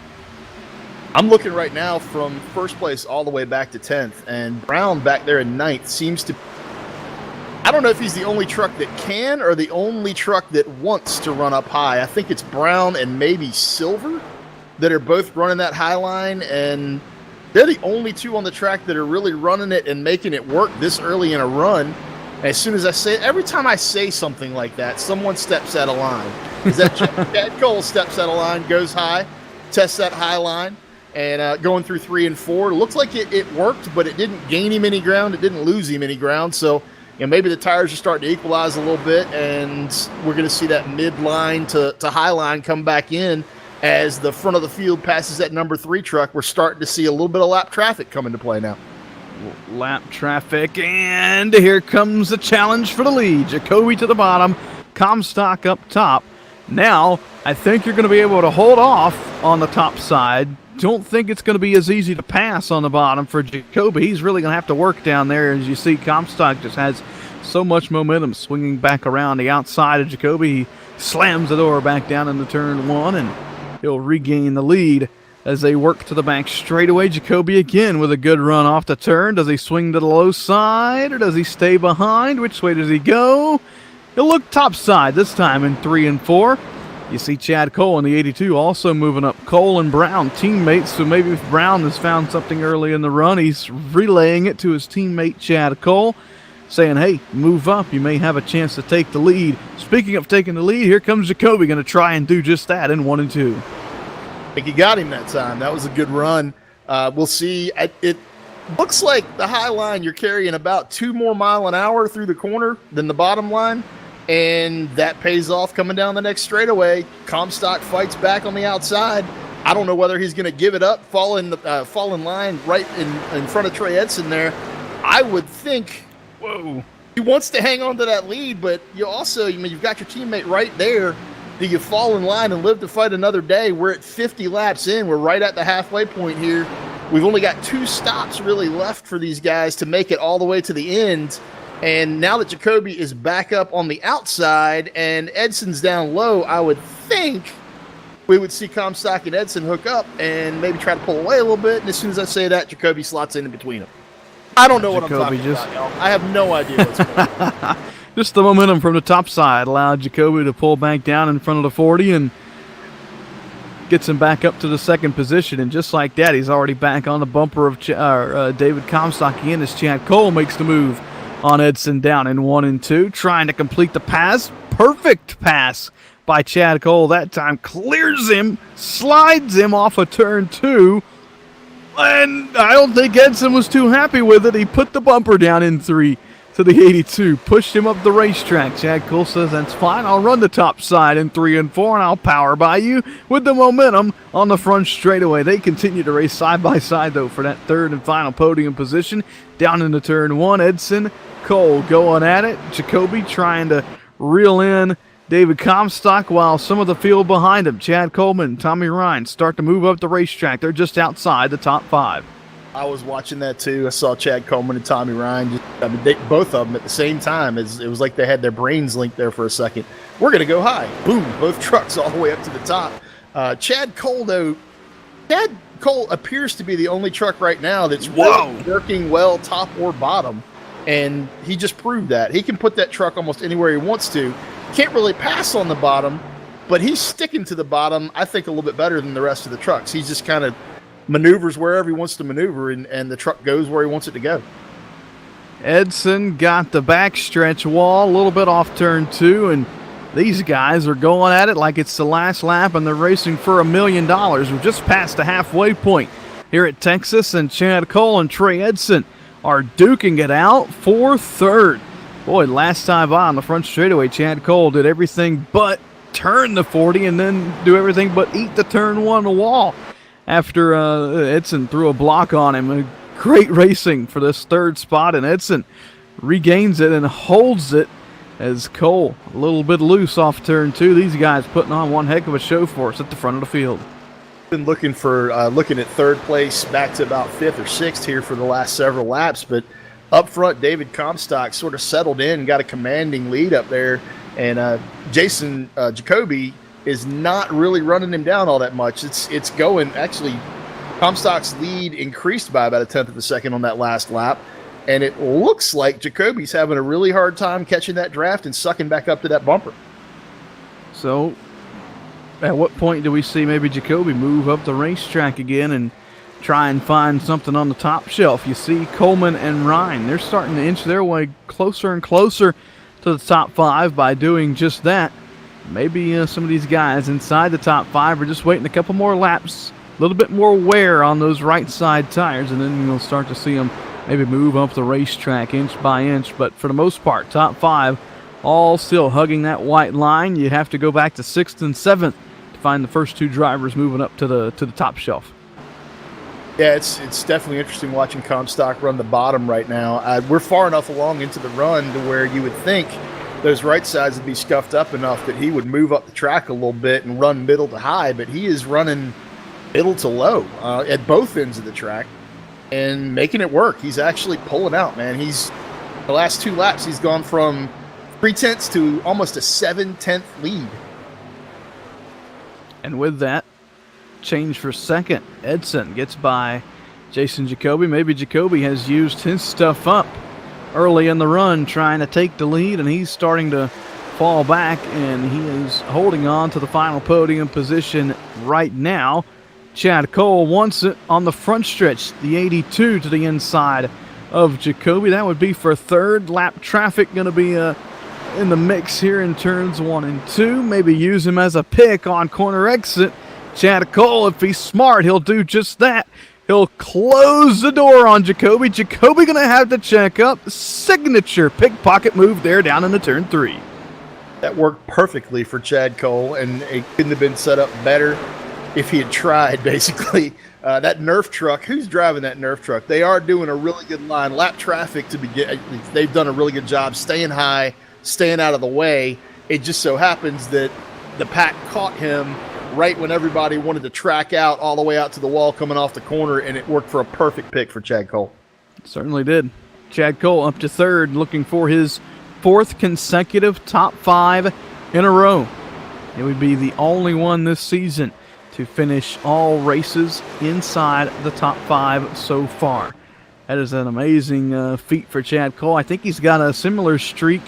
I'm looking right now from 1st place all the way back to 10th, and Brown back there in 9th seems to, I don't know if he's the only truck that can or the only truck that wants to run up high. I think it's Brown and maybe Silver that are both running that high line, and they're the only 2 on the track that are really running it and making it work this early in a run. As soon as I say it, every time I say something like that, someone steps out of line. Is that Chad Cole steps out of line, goes high, tests that high line, and going through 3 and 4. It looks like it worked, but it didn't gain him any ground. It didn't lose him any ground. So maybe the tires are starting to equalize a little bit, and we're going to see that mid-line to high line come back in as the front of the field passes that number 3 truck. We're starting to see a little bit of lap traffic come into play now. Lap traffic, and here comes the challenge for the lead. Jacoby to the bottom, Comstock up top. Now, I think you're going to be able to hold off on the top side. Don't think it's going to be as easy to pass on the bottom for Jacoby. He's really going to have to work down there. As you see, Comstock just has so much momentum swinging back around the outside of Jacoby. He slams the door back down into turn 1, and he'll regain the lead as they work to the back straightaway. Jacoby again with a good run off the turn. Does he swing to the low side, or does he stay behind? Which way does he go? He'll look top side this time in 3 and 4. You see Chad Cole in the 82 also moving up. Cole and Brown, teammates, so maybe if Brown has found something early in the run, he's relaying it to his teammate Chad Cole, saying, hey, move up. You may have a chance to take the lead. Speaking of taking the lead, here comes Jacoby going to try and do just that in 1 and 2. I think he got him that time. That was a good run. We'll see. It looks like the high line you're carrying about 2 more miles an hour through the corner than the bottom line, and that pays off coming down the next straightaway. Comstock fights back on the outside. I don't know whether he's going to give it up, fall in line right in front of Trey Edson there. I would think, whoa, he wants to hang on to that lead, but you also, you've got your teammate right there. Do you fall in line and live to fight another day? We're at 50 laps in. We're right at the halfway point here. We've only got 2 stops really left for these guys to make it all the way to the end. And now that Jacoby is back up on the outside and Edson's down low, I would think we would see Comstock and Edson hook up and maybe try to pull away a little bit. And as soon as I say that, Jacoby slots in between them. I don't know what I'm talking about, y'all. I have no idea what's going on. Just the momentum from the top side allowed Jacoby to pull back down in front of the 40 and gets him back up to the second position. And just like that, he's already back on the bumper of David Comstock again as Chad Cole makes the move on Edson down in 1 and 2, trying to complete the pass. Perfect pass by Chad Cole that time. Clears him, slides him off of turn 2. And I don't think Edson was too happy with it. He put the bumper down in 3 to the 82, pushed him up the racetrack. Chad Cole says, that's fine. I'll run the top side in 3 and 4, and I'll power by you with the momentum on the front straightaway. They continue to race side by side, though, for that third and final podium position. Down into turn 1, Edson, Cole going at it. Jacoby trying to reel in David Comstock while some of the field behind him, Chad Coleman and Tommy Ryan, start to move up the racetrack. They're just outside the top 5. I was watching that too. I saw Chad Coleman and Tommy Ryan, both of them at the same time. It was like they had their brains linked there for a second. We're going to go high. Boom, both trucks all the way up to the top. Chad Cole, though, Chad Cole appears to be the only truck right now that's really working well top or bottom, and he just proved that. He can put that truck almost anywhere he wants to. Can't really pass on the bottom, but he's sticking to the bottom, I think, a little bit better than the rest of the trucks. He's just kind of maneuvers wherever he wants to maneuver, and the truck goes where he wants it to go. Edson got the backstretch wall a little bit off turn 2, and these guys are going at it like it's the last lap, and they're racing for $1 million. We're just past the halfway point here at Texas, and Chad Cole and Trey Edson are duking it out for third. Boy, last time by on the front straightaway, Chad Cole did everything but turn the 40 and then do everything but eat the turn 1 wall after Edson threw a block on him. Great racing for this third spot, and Edson regains it and holds it as Cole a little bit loose off turn 2. These guys putting on one heck of a show for us at the front of the field. Been looking at third place back to about 5th or 6th here for the last several laps, but up front, David Comstock sort of settled in, got a commanding lead up there, and Jason Jacoby is not really running him down all that much. It's going, actually, Comstock's lead increased by about 1/10 of a second on that last lap, and it looks like Jacoby's having a really hard time catching that draft and sucking back up to that bumper. So, at what point do we see maybe Jacoby move up the racetrack again and try and find something on the top shelf? You see Coleman and Ryan, they're starting to inch their way closer and closer to the top 5 by doing just that. Maybe some of these guys inside the top 5 are just waiting a couple more laps, a little bit more wear on those right side tires, and then you'll start to see them maybe move up the racetrack inch by inch. But for the most part, top 5 all still hugging that white line. You have to go back to 6th and 7th to find the first 2 drivers moving up to the top shelf. Yeah, it's definitely interesting watching Comstock run the bottom right now. We're far enough along into the run to where you would think those right sides would be scuffed up enough that he would move up the track a little bit and run middle to high, but he is running middle to low at both ends of the track and making it work. He's actually pulling out, man. The last 2 laps, he's gone from 3/10 to almost a 7/10 lead. And with that, change for second. Edson gets by Jason Jacoby. Maybe Jacoby has used his stuff up early in the run trying to take the lead, and he's starting to fall back, and he is holding on to the final podium position right now. Chad Cole wants it on the front stretch, the 82 to the inside of Jacoby. That would be for third. Lap traffic going to be in the mix here in turns 1 and 2. Maybe use him as a pick on corner exit. Chad Cole, if he's smart, he'll do just that. He'll close the door on Jacoby. Jacoby going to have to check up. Signature pickpocket move there down into turn 3. That worked perfectly for Chad Cole, and it couldn't have been set up better if he had tried, basically. That Nerf truck, who's driving that Nerf truck? They are doing a really good line. Lap traffic to begin. They've done a really good job staying high, staying out of the way. It just so happens that the pack caught him right when everybody wanted to track out all the way out to the wall coming off the corner, and it worked for a perfect pick for Chad Cole. Certainly did. Chad Cole up to third, looking for his 4th consecutive top 5 in a row. It would be the only one this season to finish all races inside the top 5 so far. That is an amazing feat for Chad Cole. I think he's got a similar streak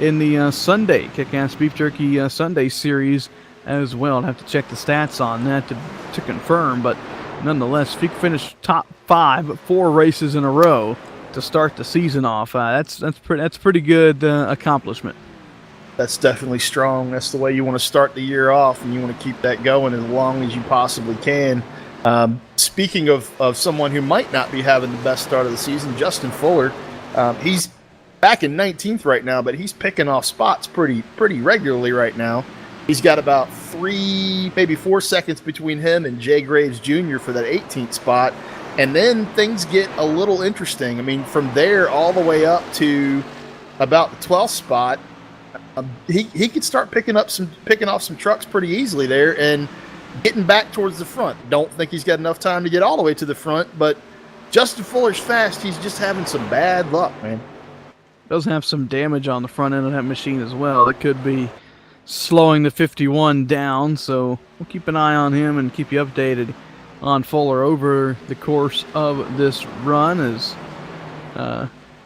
in the Sunday Kick-Ass Beef Jerky Sunday series as well. I'd have to check the stats on that to confirm, but nonetheless, if he can finish top 5 4 races in a row to start the season off, that's pretty good accomplishment. That's definitely strong. That's the way you want to start the year off, and you want to keep that going as long as you possibly can. Speaking of someone who might not be having the best start of the season, Justin Fuller, he's back in 19th right now, but he's picking off spots pretty regularly right now. He's got about 3, maybe 4 seconds between him and Jay Graves Jr. for that 18th spot. And then things get a little interesting. I mean, from there all the way up to about the 12th spot, he could start picking off some trucks pretty easily there and getting back towards the front. Don't think he's got enough time to get all the way to the front, but Justin Fuller's fast. He's just having some bad luck, man. Does have some damage on the front end of that machine as well. It could be slowing the 51 down, so we'll keep an eye on him and keep you updated on Fuller over the course of this run as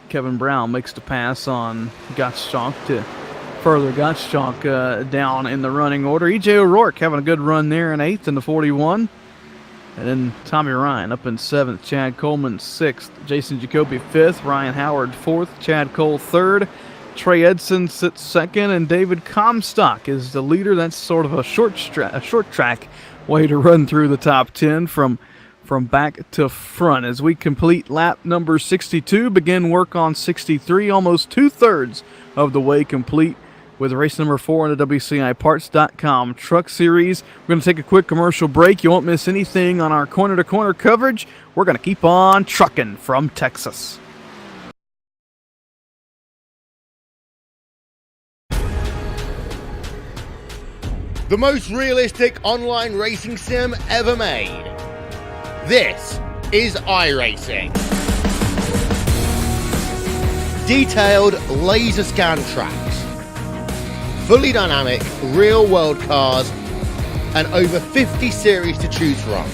Kevin Brown makes the pass on Gottschalk to further Gottschalk down in the running order. E.J. O'Rourke having a good run there in 8th in the 41. And then Tommy Ryan up in 7th, Chad Coleman 6th, Jason Jacoby 5th, Ryan Howard 4th, Chad Cole 3rd, Trey Edson sits 2nd, and David Comstock is the leader. That's sort of a short track way to run through the top 10 from back to front. As we complete lap number 62, begin work on 63, almost 2/3 of the way complete with race number 4 in the WCIParts.com Truck Series. We're going to take a quick commercial break. You won't miss anything on our corner-to-corner coverage. We're going to keep on trucking from Texas. The most realistic online racing sim ever made. This is iRacing. Detailed laser scan tracks, fully dynamic real world cars, and over 50 series to choose from.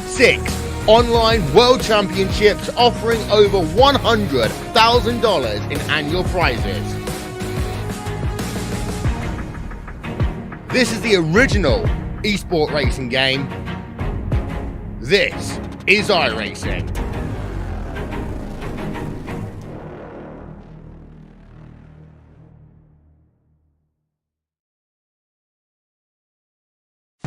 6 online world championships offering over $100,000 in annual prizes. This is the original esport racing game. This is iRacing.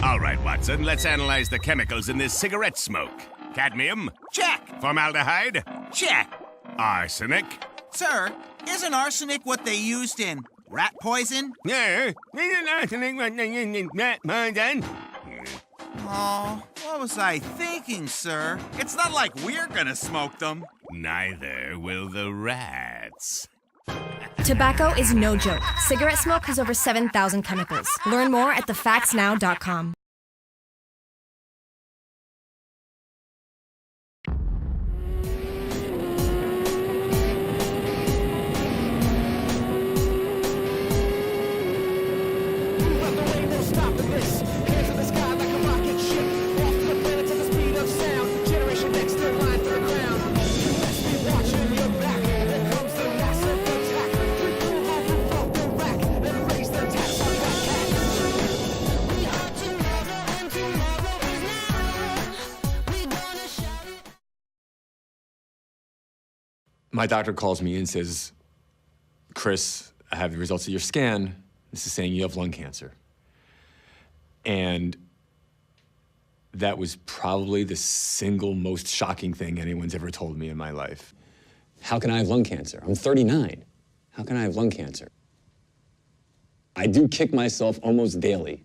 All right, Watson, let's analyze the chemicals in this cigarette smoke. Cadmium? Check. Formaldehyde? Check. Arsenic? Sir, isn't arsenic what they used in rat poison? Yeah. Isn't arsenic what they use in rat poison? Oh, what was I thinking, sir? It's not like we're gonna smoke them. Neither will the rats. Tobacco is no joke. Cigarette smoke has over 7,000 chemicals. Learn more at thefactsnow.com. My doctor calls me and says, Chris, I have the results of your scan. This is saying you have lung cancer. And that was probably the single most shocking thing anyone's ever told me in my life. How can I have lung cancer? I'm 39. How can I have lung cancer? I do kick myself almost daily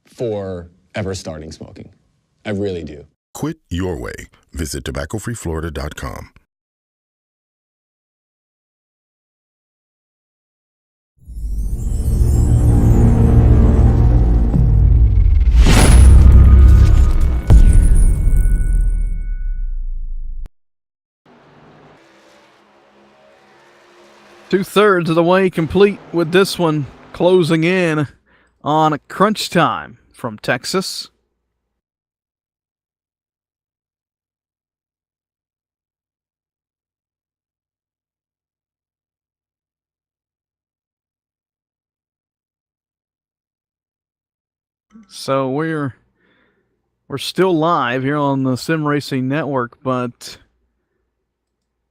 for ever starting smoking. I really do. Quit your way. Visit tobaccofreeflorida.com. Two-thirds of the way complete with this one, closing in on crunch time from Texas. So we're still live here on the Sim Racing Network, but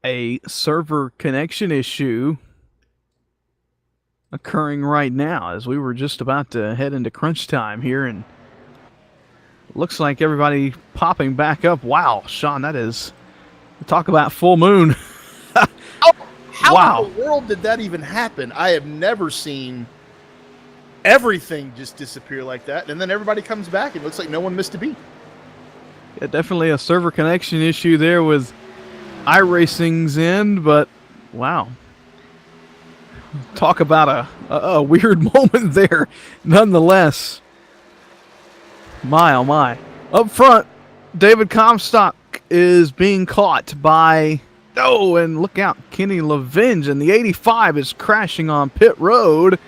a server connection issue occurring right now as we were just about to head into crunch time here, and looks like everybody popping back up. Wow, Sean, that is, talk about full moon. How Wow. in the world did that even happen? I have never seen everything just disappear like that, and then everybody comes back and it looks like no one missed a beat. Yeah, definitely a server connection issue there with iRacing's end, but wow. Talk about a weird moment there, nonetheless. My, oh my. Up front, David Comstock is being caught by... Oh, and look out, Kenny Levenge, and the 85 is crashing on pit road.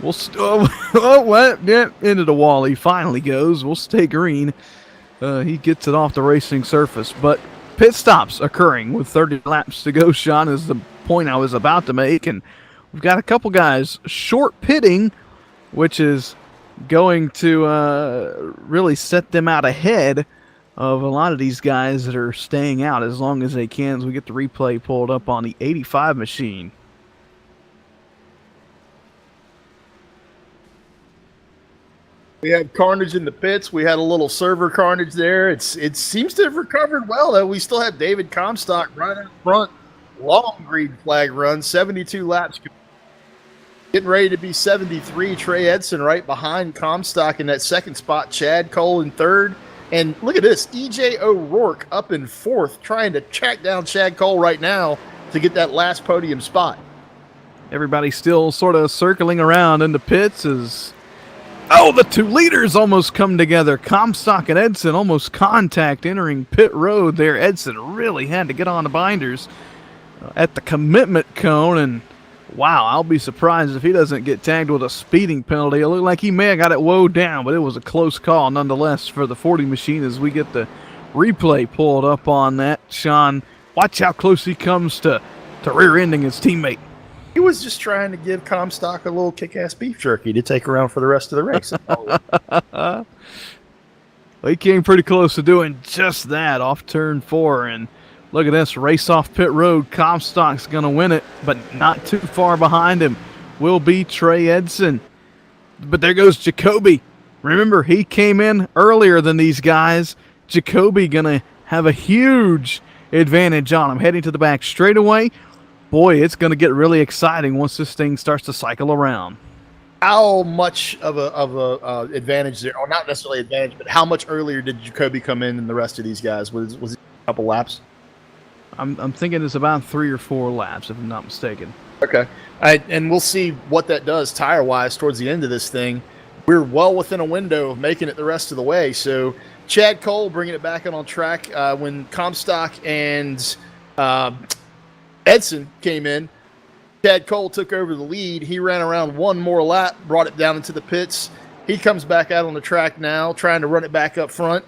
We'll into the wall he finally goes. We'll stay green. He gets it off the racing surface, but pit stops occurring with 30 laps to go, Sean, is the point I was about to make, and we've got a couple guys short pitting, which is going to really set them out ahead of a lot of these guys that are staying out as long as they can, as we get the replay pulled up on the 85 machine. We had carnage in the pits. We had a little server carnage there. It seems to have recovered well, though. We still have David Comstock right in front. Long green flag run, 72 laps. Getting ready to be 73. Trey Edson right behind Comstock in that second spot. Chad Cole in third. And look at this. EJ O'Rourke up in fourth, trying to track down Chad Cole right now to get that last podium spot. Everybody still sort of circling around in the pits as... Oh, the two leaders almost come together. Comstock and Edson almost contact entering pit road there. Edson really had to get on the binders at the commitment cone, and wow, I'll be surprised if he doesn't get tagged with a speeding penalty. It looked like he may have got it woed down, but it was a close call nonetheless for the 40 machine as we get the replay pulled up on that. Sean, watch how close he comes to rear-ending his teammate. He was just trying to give Comstock a little kick-ass beef jerky to take around for the rest of the race. Well, he came pretty close to doing just that off turn 4, and look at this, race off pit road. Comstock's going to win it, but not too far behind him will be Trey Edson. But there goes Jacoby. Remember, he came in earlier than these guys. Jacoby going to have a huge advantage on him. Heading to the back straightaway. Boy, it's going to get really exciting once this thing starts to cycle around. How much of a advantage there, or not necessarily advantage, but how much earlier did Jacoby come in than the rest of these guys? Was it a couple laps? I'm thinking it's about 3 or 4 laps, if I'm not mistaken. Okay. And we'll see what that does tire-wise towards the end of this thing. We're well within a window of making it the rest of the way. So Chad Cole bringing it back on track when Comstock and Edson came in. Chad Cole took over the lead. He ran around one more lap, brought it down into the pits. He comes back out on the track now, trying to run it back up front.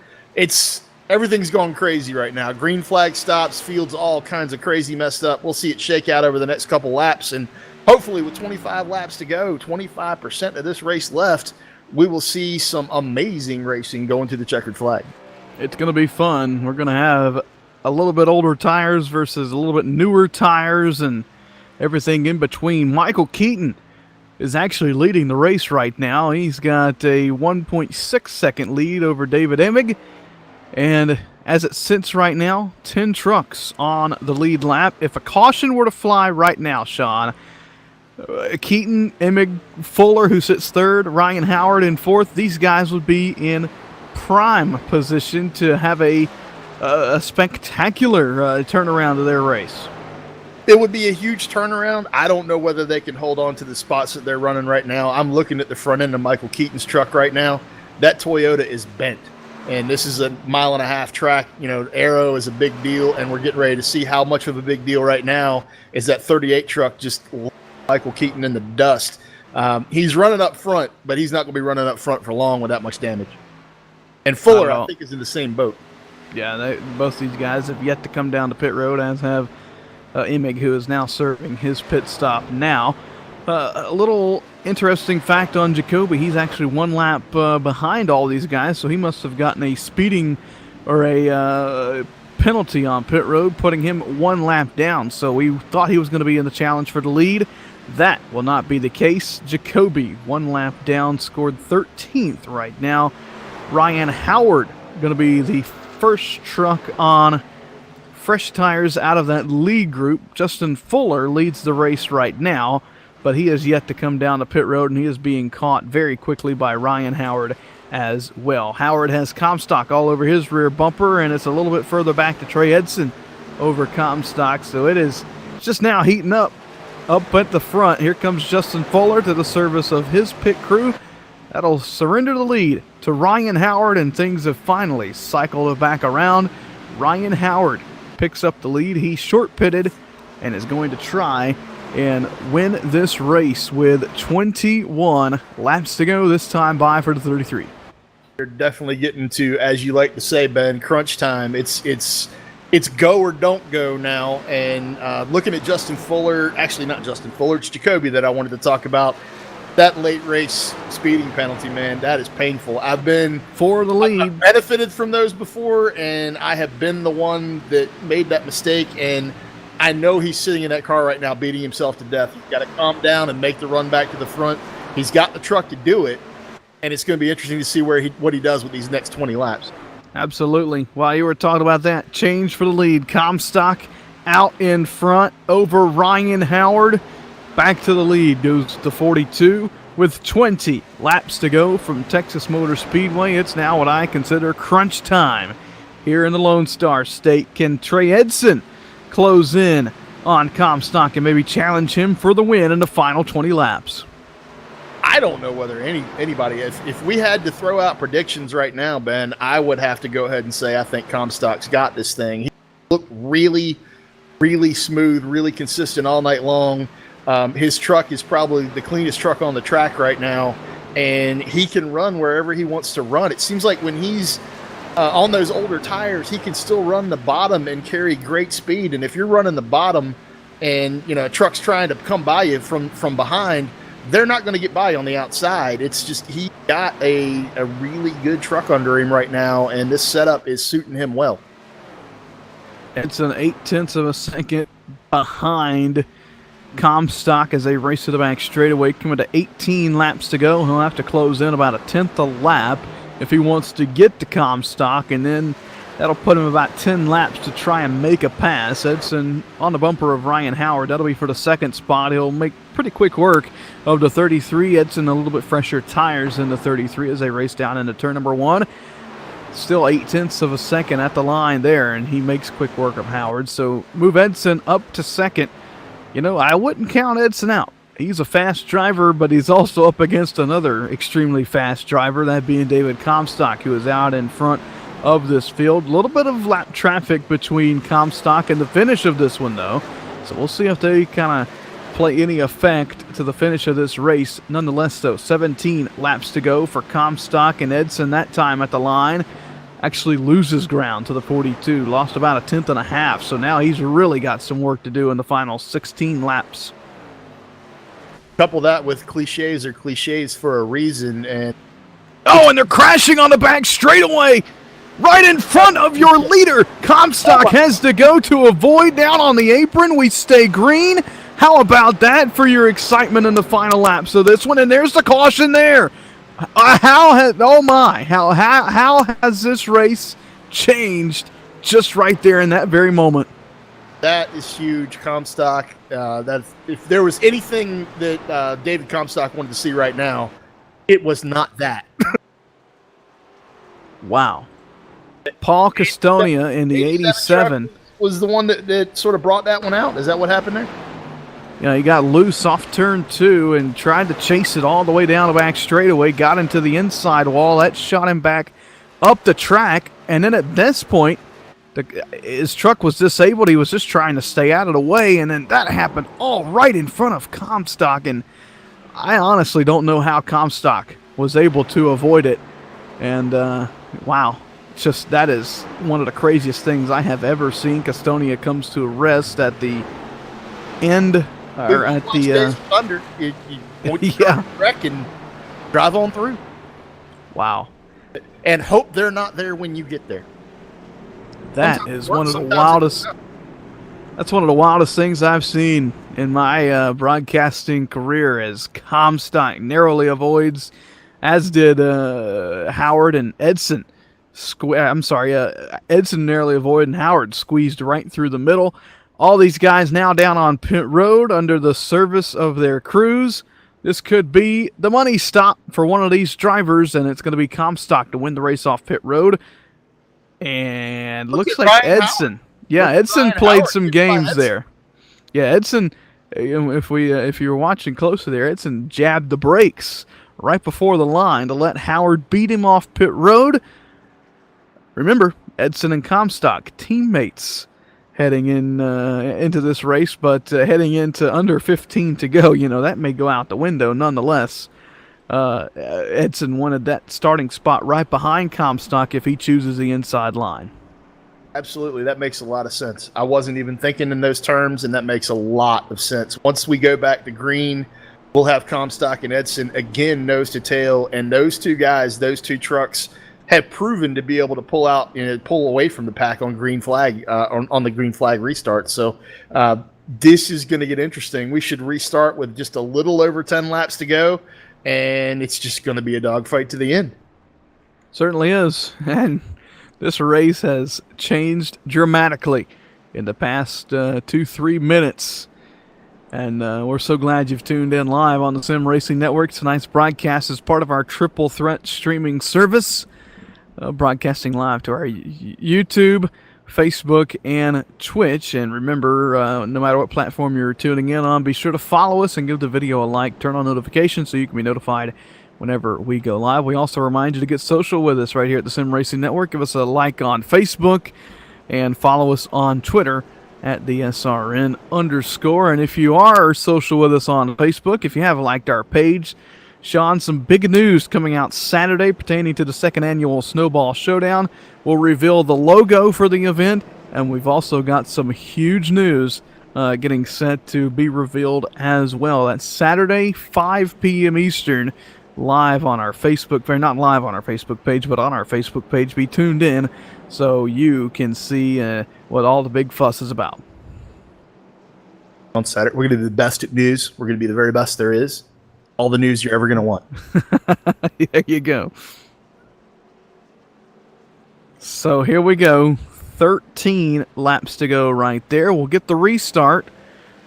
Everything's going crazy right now. Green flag stops, fields all kinds of crazy messed up. We'll see it shake out over the next couple laps, and hopefully with 25 laps to go, 25% of this race left, we will see some amazing racing going to the checkered flag. It's going to be fun. We're going to have a little bit older tires versus a little bit newer tires and everything in between. Michael Keaton is actually leading the race right now. He's got a 1.6 second lead over David Emig. And as it sits right now, 10 trucks on the lead lap. If a caution were to fly right now, Sean, Keaton, Emig, Fuller, who sits third, Ryan Howard in fourth, these guys would be in prime position to have a spectacular turnaround of their race. It would be a huge turnaround. I don't know whether they can hold on to the spots that they're running right now. I'm looking at the front end of Michael Keaton's truck right now. That Toyota is bent. And this is a 1.5 mile track. You know, aero is a big deal, and we're getting ready to see how much of a big deal right now is that 38 truck just Michael Keaton in the dust. He's running up front, but he's not going to be running up front for long with that much damage. And Fuller, I think, is in the same boat. Yeah, both these guys have yet to come down to pit road, as have Emig, who is now serving his pit stop now. A little interesting fact on Jacoby, he's actually 1 lap behind all these guys, so he must have gotten a speeding or a penalty on pit road, putting him 1 lap down. So we thought he was going to be in the challenge for the lead. That will not be the case. Jacoby, 1 lap down, scored 13th right now. Ryan Howard going to be the first truck on fresh tires out of that lead group. Justin Fuller leads the race right now, but he has yet to come down to pit road, and he is being caught very quickly by Ryan Howard as well. Howard has Comstock all over his rear bumper, and it's a little bit further back to Trey Edson over Comstock, so it's just now heating up at the front. Here comes Justin Fuller to the service of his pit crew. That'll surrender the lead to Ryan Howard, and things have finally cycled back around. Ryan Howard picks up the lead. He's short pitted and is going to try and win this race with 21 laps to go, this time by for the 33. You're definitely getting to, as you like to say, Ben, crunch time. It's go or don't go now. And looking at Justin Fuller, actually not Justin Fuller, it's Jacoby that I wanted to talk about. That late race speeding penalty, man, that is painful. I've been for the lead. I've benefited from those before, and I have been the one that made that mistake. And I know he's sitting in that car right now beating himself to death. He's got to calm down and make the run back to the front. He's got the truck to do it, and it's going to be interesting to see what he does with these next 20 laps. Absolutely. While you were talking about that, change for the lead. Comstock out in front over Ryan Howard. Back to the lead goes to 42 with 20 laps to go from Texas Motor Speedway. It's now what I consider crunch time here in the Lone Star State. Can Trey Edson close in on Comstock and maybe challenge him for the win in the final 20 laps? I don't know whether anybody, if we had to throw out predictions right now, Ben, I would have to go ahead and say I think Comstock's got this thing. He looked really, really smooth, really consistent all night long. His truck is probably the cleanest truck on the track right now, and he can run wherever he wants to run. It seems like when he's on those older tires, he can still run the bottom and carry great speed. And if you're running the bottom and, a truck's trying to come by you from behind, they're not going to get by on the outside. It's just he got a really good truck under him right now, and this setup is suiting him well. It's an 0.8 of a second behind Comstock as they race to the back straightaway, coming to 18 laps to go. He'll have to close in about 1/10 a lap if he wants to get to Comstock, and then that'll put him about 10 laps to try and make a pass. Edson on the bumper of Ryan Howard. That'll be for the second spot. He'll make pretty quick work of the 33. Edson a little bit fresher tires than the 33 as they race down into turn number 1. Still 0.8 of a second at the line there, and he makes quick work of Howard. So move Edson up to second. I wouldn't count Edson out. He's a fast driver, but he's also up against another extremely fast driver, that being David Comstock, who is out in front of this field. A little bit of lap traffic between Comstock and the finish of this one, though. So we'll see if they kind of play any effect to the finish of this race. Nonetheless, though, 17 laps to go for Comstock, and Edson that time at the line actually loses ground to the 42, lost about 1/10 and a half, so now he's really got some work to do in the final 16 laps. Couple that with cliches for a reason, and and they're crashing on the back straightaway. right in front of your leader. Comstock has to go to avoid down on the apron. We stay green. How about that for your excitement in the final lap? So this one, and there's the caution there. How has this race changed just right there in that very moment? That is huge, Comstock. If there was anything that David Comstock wanted to see right now, it was not that. Wow. Paul Castonia in the 87 was the one that sort of brought that one out. Is that what happened there? He got loose off turn 2 and tried to chase it all the way down the back straightaway, got into the inside wall. That shot him back up the track, and then at this point, his truck was disabled. He was just trying to stay out of the way, and then that happened all right in front of Comstock, and I honestly don't know how Comstock was able to avoid it. And, wow, that is one of the craziest things I have ever seen. Castonia comes to a rest at the end, or at the... Thunder. You wreck and drive on through. Wow. And hope they're not there when you get there. That is one of the wildest... That's one of the wildest things I've seen in my broadcasting career, as Comstock narrowly avoids, as did Howard and Edson. Edson narrowly avoided, and Howard squeezed right through the middle. All these guys now down on pit road under the service of their crews. This could be the money stop for one of these drivers, and it's going to be Comstock to win the race off pit road. And looks like Edson. Howard. Yeah, Edson played some games there. Yeah, Edson, if you were watching closely there, Edson jabbed the brakes right before the line to let Howard beat him off pit road. Remember, Edson and Comstock, teammates heading into this race, but heading into under 15 to go, that may go out the window nonetheless. Edson wanted that starting spot right behind Comstock if he chooses the inside line. Absolutely, that makes a lot of sense. I wasn't even thinking in those terms, and that makes a lot of sense. Once we go back to green, we'll have Comstock and Edson again nose to tail, and those two guys, those two trucks, have proven to be able to pull away from the pack on green flag on the green flag restart. So this is going to get interesting. We should restart with just a little over 10 laps to go, and it's just going to be a dogfight to the end. Certainly is, and this race has changed dramatically in the past 2-3 minutes. And we're so glad you've tuned in live on the Sim Racing Network. Tonight's broadcast is part of our Triple Threat streaming service, broadcasting live to our YouTube, Facebook, and Twitch. And remember, no matter what platform you're tuning in on, be sure to follow us and give the video a like. Turn on notifications so you can be notified whenever we go live. We also remind you to get social with us right here at the Sim Racing Network. Give us a like on Facebook and follow us on Twitter at the SRN_. And if you are social with us on Facebook, if you have liked our page, Sean, some big news coming out Saturday pertaining to the second annual Snowball Showdown. We'll reveal the logo for the event, and we've also got some huge news getting set to be revealed as well. That's Saturday, 5 p.m. Eastern, live on our Facebook, not live on our Facebook page, but on our Facebook page. Be tuned in so you can see what all the big fuss is about. On Saturday, we're going to do the best at news. We're going to be the very best there is. All the news you're ever going to want. There you go. So here we go. 13 laps to go right there. We'll get the restart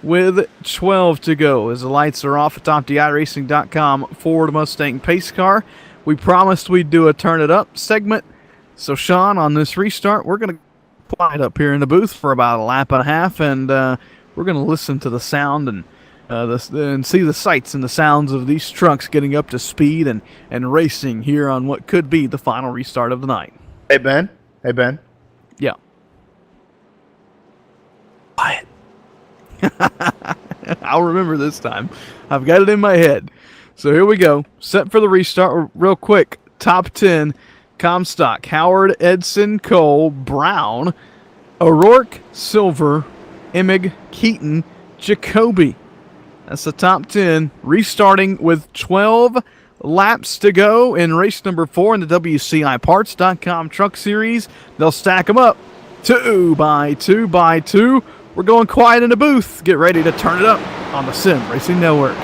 with 12 to go as the lights are off atop the iRacing.com Ford Mustang pace car. We promised we'd do a Turn It Up segment. So, Sean, on this restart, we're going to quiet up here in the booth for about a lap and a half, and we're going to listen to the sound and see the sights and the sounds of these trucks getting up to speed and racing here on what could be the final restart of the night. Hey, Ben. Yeah. Quiet. I'll remember this time. I've got it in my head. So here we go. Set for the restart real quick. Top 10. Comstock, Howard, Edson, Cole, Brown, O'Rourke, Silver, Emig, Keaton, Jacoby. That's the top 10. Restarting with 12 laps to go in race number 4 in the WCIParts.com Truck Series. They'll stack them up 2 by 2 by 2. We're going quiet in the booth. Get ready to turn it up on the Sim Racing Network.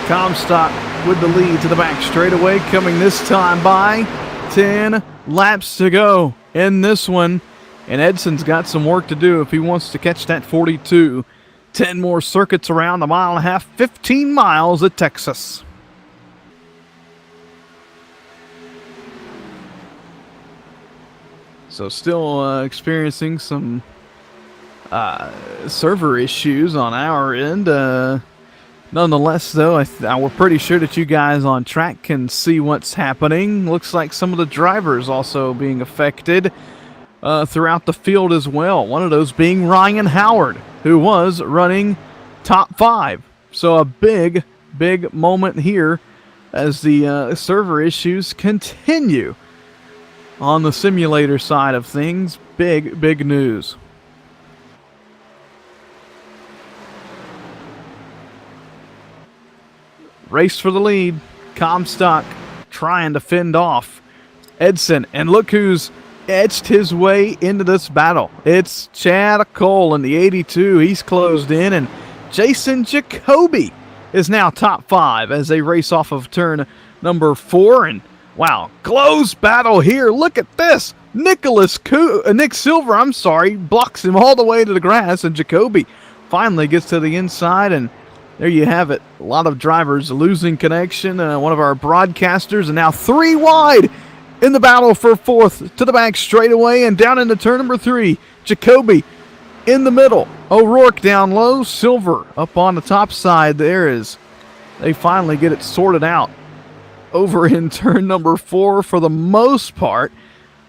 Comstock with the lead to the back straightaway, coming this time by 10 laps to go in this one. And Edson's got some work to do if he wants to catch that 42. 10 more circuits around the mile and a half, 15 miles at Texas. So still experiencing some server issues on our end. Nonetheless, though, we're pretty sure that you guys on track can see what's happening. Looks like some of the drivers also being affected throughout the field as well. One of those being Ryan Howard, who was running top 5. So a big, big moment here as the server issues continue on the simulator side of things. Big, big news. Race for the lead. Comstock trying to fend off Edson. And look who's edged his way into this battle. It's Chad Cole in the 82. He's closed in. And Jason Jacoby is now top 5 as they race off of turn number 4. And wow, close battle here. Look at this. Nick Silver, blocks him all the way to the grass. And Jacoby finally gets to the inside, and there you have it. A lot of drivers losing connection. One of our broadcasters, and now 3 wide in the battle for 4th to the back straightaway and down into turn number 3. Jacoby in the middle. O'Rourke down low. Silver up on the top side. They finally get it sorted out over in turn number 4 for the most part.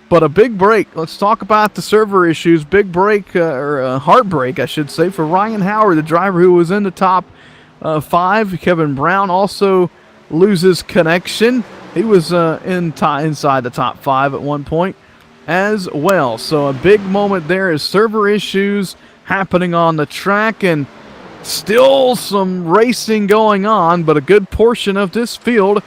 But a big break. Let's talk about the server issues. Big break, or heartbreak, I should say, for Ryan Howard, the driver who was in the top 5. Kevin Brown also loses connection. He was inside the top 5 at one point as well. So a big moment there is server issues happening on the track, and still some racing going on, but a good portion of this field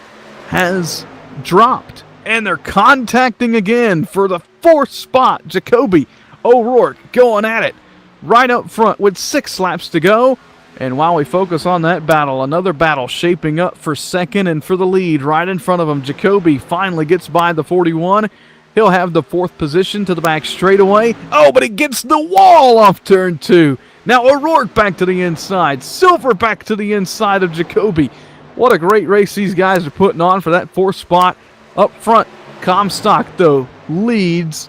has dropped. And they're contacting again for the 4th spot. Jacoby O'Rourke going at it right up front with 6 laps to go. And while we focus on that battle, another battle shaping up for 2nd and for the lead right in front of him. Jacoby finally gets by the 41. He'll have the 4th position to the back straightaway. Oh, but he gets the wall off turn 2. Now O'Rourke back to the inside. Silver back to the inside of Jacoby. What a great race these guys are putting on for that 4th spot. Up front, Comstock, though, leads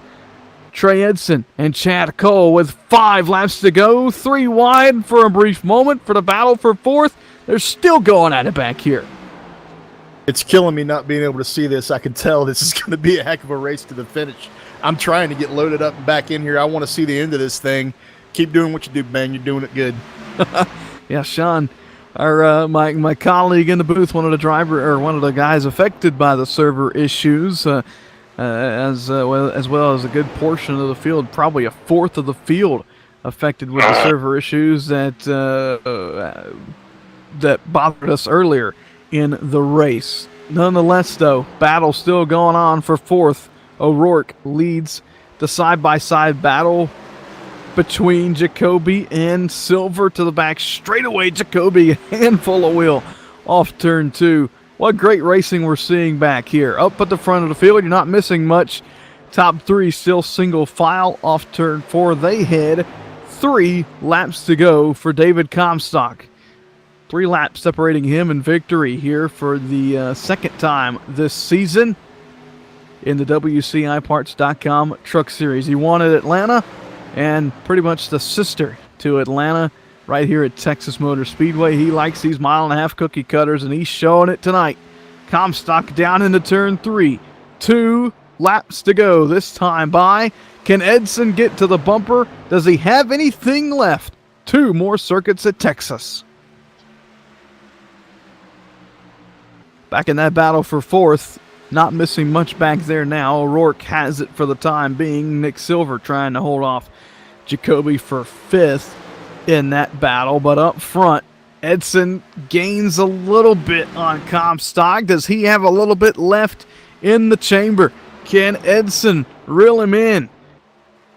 Trey Edson and Chad Cole with 5 laps to go. 3 wide for a brief moment for the battle for 4th. They're still going at it back here. It's killing me not being able to see this. I can tell this is going to be a heck of a race to the finish. I'm trying to get loaded up and back in here. I want to see the end of this thing. Keep doing what you do, man. You're doing it good. Yeah, Sean. My colleague in the booth, one of the guys affected by the server issues, as well as a good portion of the field, probably a 4th of the field affected with the server issues that bothered us earlier in the race. Nonetheless, though, battle still going on for 4th. O'Rourke leads the side-by-side battle between Jacoby and Silver to the back straightaway. Jacoby, a handful of wheel off turn 2. What great racing we're seeing back here. Up at the front of the field, you're not missing much. Top 3 still single file off turn 4. They head 3 laps to go for David Comstock. 3 laps separating him and victory here for the second time this season in the WCIparts.com Truck Series. He won at Atlanta and pretty much the sister to Atlanta right here at Texas Motor Speedway. He likes these mile-and-a-half cookie cutters, and he's showing it tonight. Comstock down into turn 3. 2 laps to go this time by. Can Edson get to the bumper? Does he have anything left? 2 more circuits at Texas. Back in that battle for 4th. Not missing much back there now. O'Rourke has it for the time being. Nick Silver trying to hold off Jacoby for 5th in that battle. But up front, Edson gains a little bit on Comstock. Does he have a little bit left in the chamber? Can Edson reel him in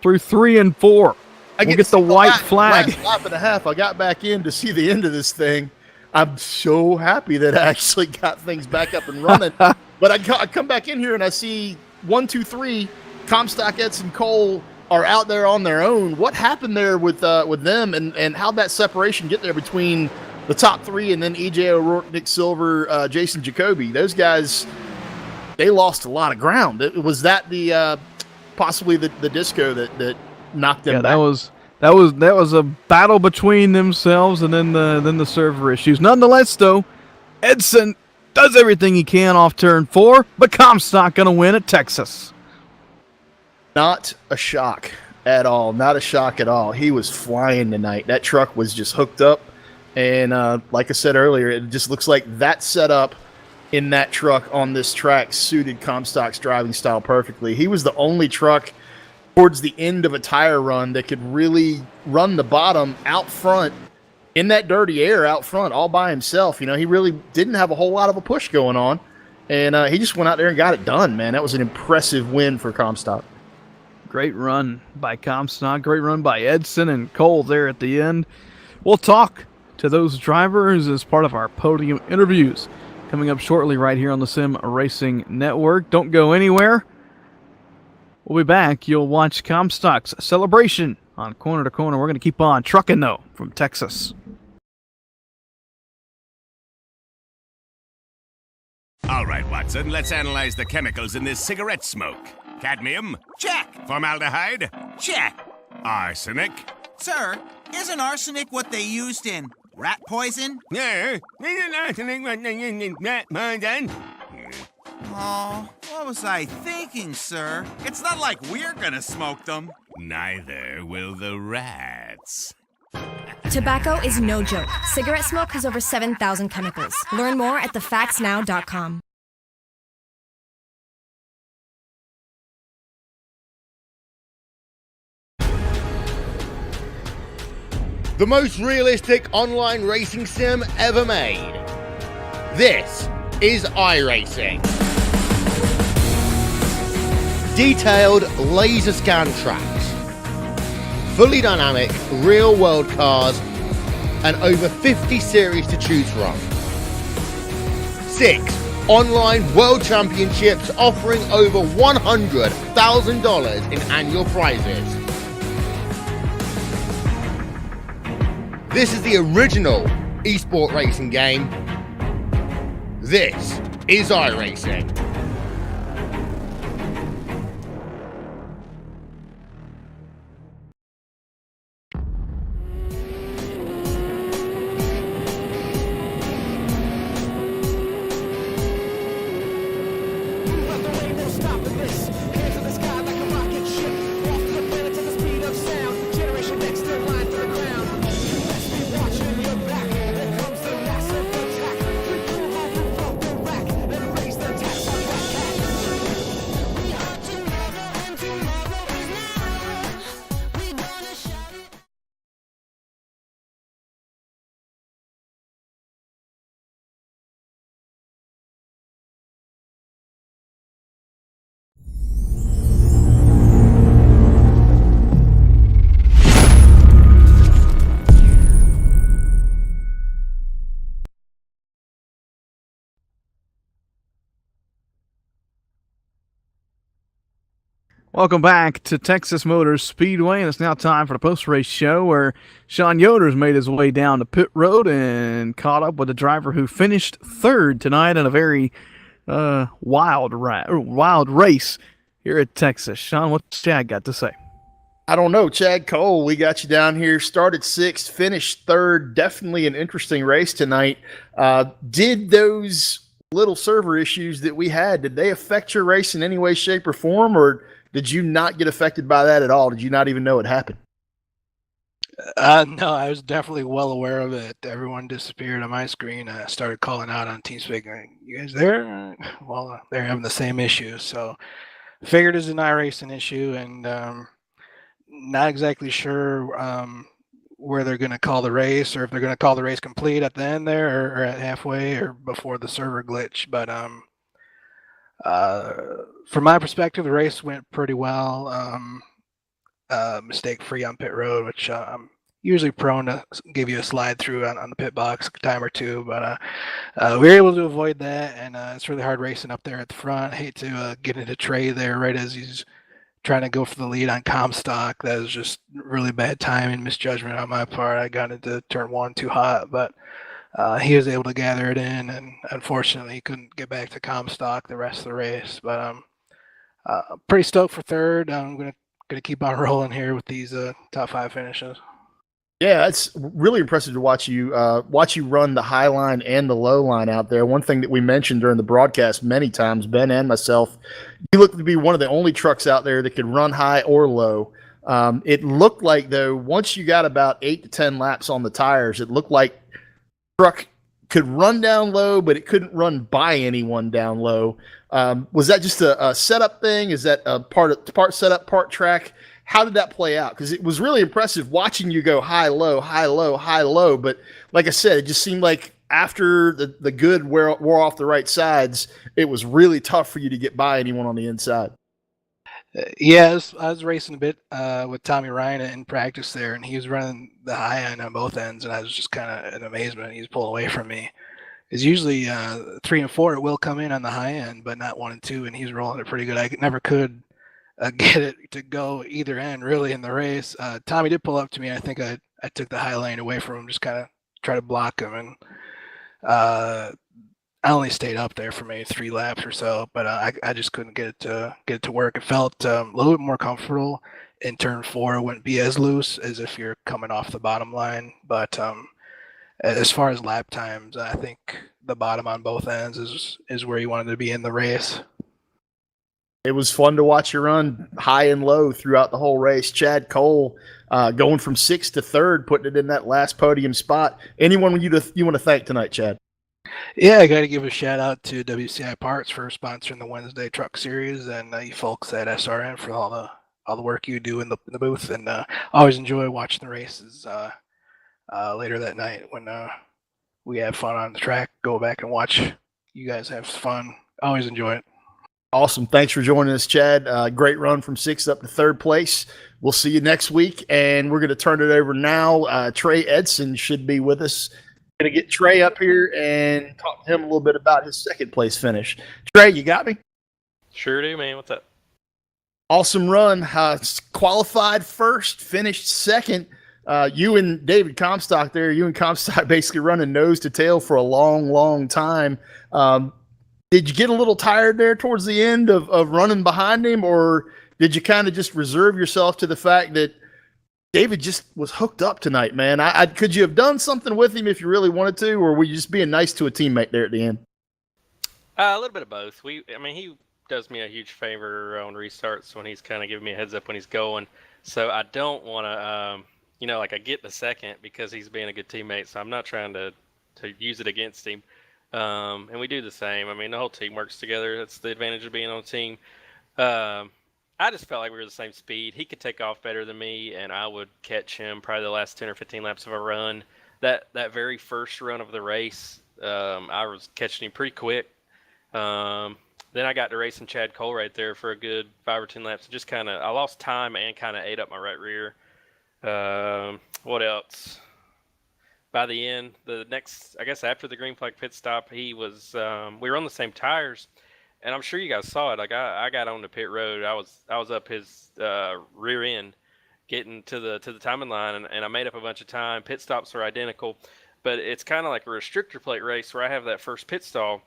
through 3 and 4? We'll get the white flag. Last lap and a half, I got back in to see the end of this thing. I'm so happy that I actually got things back up and running. But I come back in here and I see 1, 2, 3, Comstock, Edson, Cole are out there on their own. What happened there with them, and how'd that separation get there between the top 3 and then EJ O'Rourke, Nick Silver, Jason Jacoby? Those guys, they lost a lot of ground. Was that the possibly the disco that knocked them back? That was a battle between themselves and then the server issues. Nonetheless, though, Edson does everything he can off turn 4, but Comstock going to win at Texas. Not a shock at all. Not a shock at all. He was flying tonight. That truck was just hooked up. And like I said earlier, it just looks like that setup in that truck on this track suited Comstock's driving style perfectly. He was the only truck towards the end of a tire run that could really run the bottom out front in that dirty air out front all by himself. You know, he really didn't have a whole lot of a push going on. And he just went out there and got it done, man. That was an impressive win for Comstock. Great run by Comstock. Great run by Edson and Cole there at the end. We'll talk to those drivers as part of our podium interviews coming up shortly right here on the Sim Racing Network. Don't go anywhere. We'll be back. You'll watch Comstock's celebration on Corner to Corner. We're going to keep on trucking, though, from Texas. All right, Watson, let's analyze the chemicals in this cigarette smoke. Cadmium? Check. Formaldehyde? Check. Arsenic? Sir, isn't arsenic what they used in rat poison? Yeah. Isn't arsenic what they used in rat poison? Oh, what was I thinking, sir? It's not like we're gonna smoke them. Neither will the rats. Tobacco is no joke. Cigarette smoke has over 7,000 chemicals. Learn more at thefactsnow.com. The most realistic online racing sim ever made. This is iRacing. Detailed laser scan tracks, fully dynamic real world cars, and over 50 series to choose from. 6 online world championships offering over $100,000 in annual prizes. This is the original esport racing game. This is iRacing. Welcome back to Texas Motor Speedway, and it's now time for the post-race show where Sean Yoder's made his way down to pit road and caught up with the driver who finished third tonight in a very wild race here at Texas. Sean, what's Chad got to say? I don't know, Chad Cole, we got you down here. Started sixth, finished third. Definitely an interesting race tonight. Did those little server issues that we had, did they affect your race in any way, shape, or form, or did you not get affected by that at all? Did you not even know it happened? No, I was definitely well aware of it. Everyone disappeared on my screen. I started calling out on TeamSpeak, "You guys there?" Well, they're having the same issue, so figured it's an iRacing issue, and not exactly sure where they're going to call the race, or if they're going to call the race complete at the end there, or at halfway, or before the server glitch. But from my perspective, the race went pretty well. Mistake-free on pit road, which I'm usually prone to give you a slide through on the pit box a time or two, but we were able to avoid that, and it's really hard racing up there at the front. I hate to get into Trey there right as he's trying to go for the lead on Comstock. That was just really bad timing, misjudgment on my part. I got into turn one too hot, but he was able to gather it in, and unfortunately he couldn't get back to Comstock the rest of the race. But I'm pretty stoked for third. I'm gonna keep on rolling here with these top 5 finishes. Yeah, it's really impressive to watch you run the high line and the low line out there. One thing that we mentioned during the broadcast many times, Ben and myself, you look to be one of the only trucks out there that could run high or low. It looked like, though, once you got about 8 to 10 laps on the tires, it looked like the truck could run down low, but it couldn't run by anyone down low. Was that just a setup thing? Is that a part setup, part track? How did that play out? Because it was really impressive watching you go high, low, high, low, high, low. But like I said, it just seemed like after the good wore off the right sides, it was really tough for you to get by anyone on the inside. Yeah, I was racing a bit with Tommy Ryan in practice there, and he was running the high end on both ends, and I was just kind of in amazement. He was pulling away from me. It's usually 3 and 4 it will come in on the high end, but not 1 and 2, and he's rolling it pretty good. I never could get it to go either end really in the race. Tommy did pull up to me. I think I took the high lane away from him, just kind of try to block him, and I only stayed up there for maybe 3 laps or so, but I just couldn't get it to work. It felt a little bit more comfortable in turn 4. It wouldn't be as loose as if you're coming off the bottom line, but as far as lap times, I think the bottom on both ends is where you wanted to be in the race. It was fun to watch you run high and low throughout the whole race. Chad Cole going from 6th to 3rd, putting it in that last podium spot. Anyone you want to thank tonight, Chad? Yeah, I got to give a shout out to WCI Parts for sponsoring the Wednesday Truck Series, and you folks at SRN for all the work you do in the booth. And always enjoy watching the races later that night when we have fun on the track. Go back and watch. You guys have fun. Always enjoy it. Awesome. Thanks for joining us, Chad. Great run from 6th up to 3rd place. We'll see you next week, and we're going to turn it over now. Trey Edson should be with us. Going to get Trey up here and talk to him a little bit about his 2nd place finish. Trey, you got me? Sure do, man. What's up? Awesome run. Qualified 1st, finished 2nd. You and David Comstock there, you and Comstock basically running nose to tail for a long, long time. Did you get a little tired there towards the end of running behind him, or did you kind of just reserve yourself to the fact that David just was hooked up tonight, man? Could you have done something with him if you really wanted to, or were you just being nice to a teammate there at the end? A little bit of both. He does me a huge favor on restarts when he's kind of giving me a heads up when he's going. So I don't want to, I get the 2nd because he's being a good teammate. So I'm not trying to use it against him. And we do the same. I mean, the whole team works together. That's the advantage of being on a team. I just felt like we were the same speed. He could take off better than me, and I would catch him probably the last 10 or 15 laps of a run. That very first run of the race, I was catching him pretty quick. Then I got to racing Chad Cole right there for a good 5 or 10 laps. Just I lost time and kind of ate up my right rear. What else? By the end, I guess after the green flag pit stop, we were on the same tires, and I'm sure you guys saw it. Like I got on the pit road. I was up his rear end, getting to the timing line, and I made up a bunch of time. Pit stops are identical, but it's kind of like a restrictor plate race where I have that first pit stall,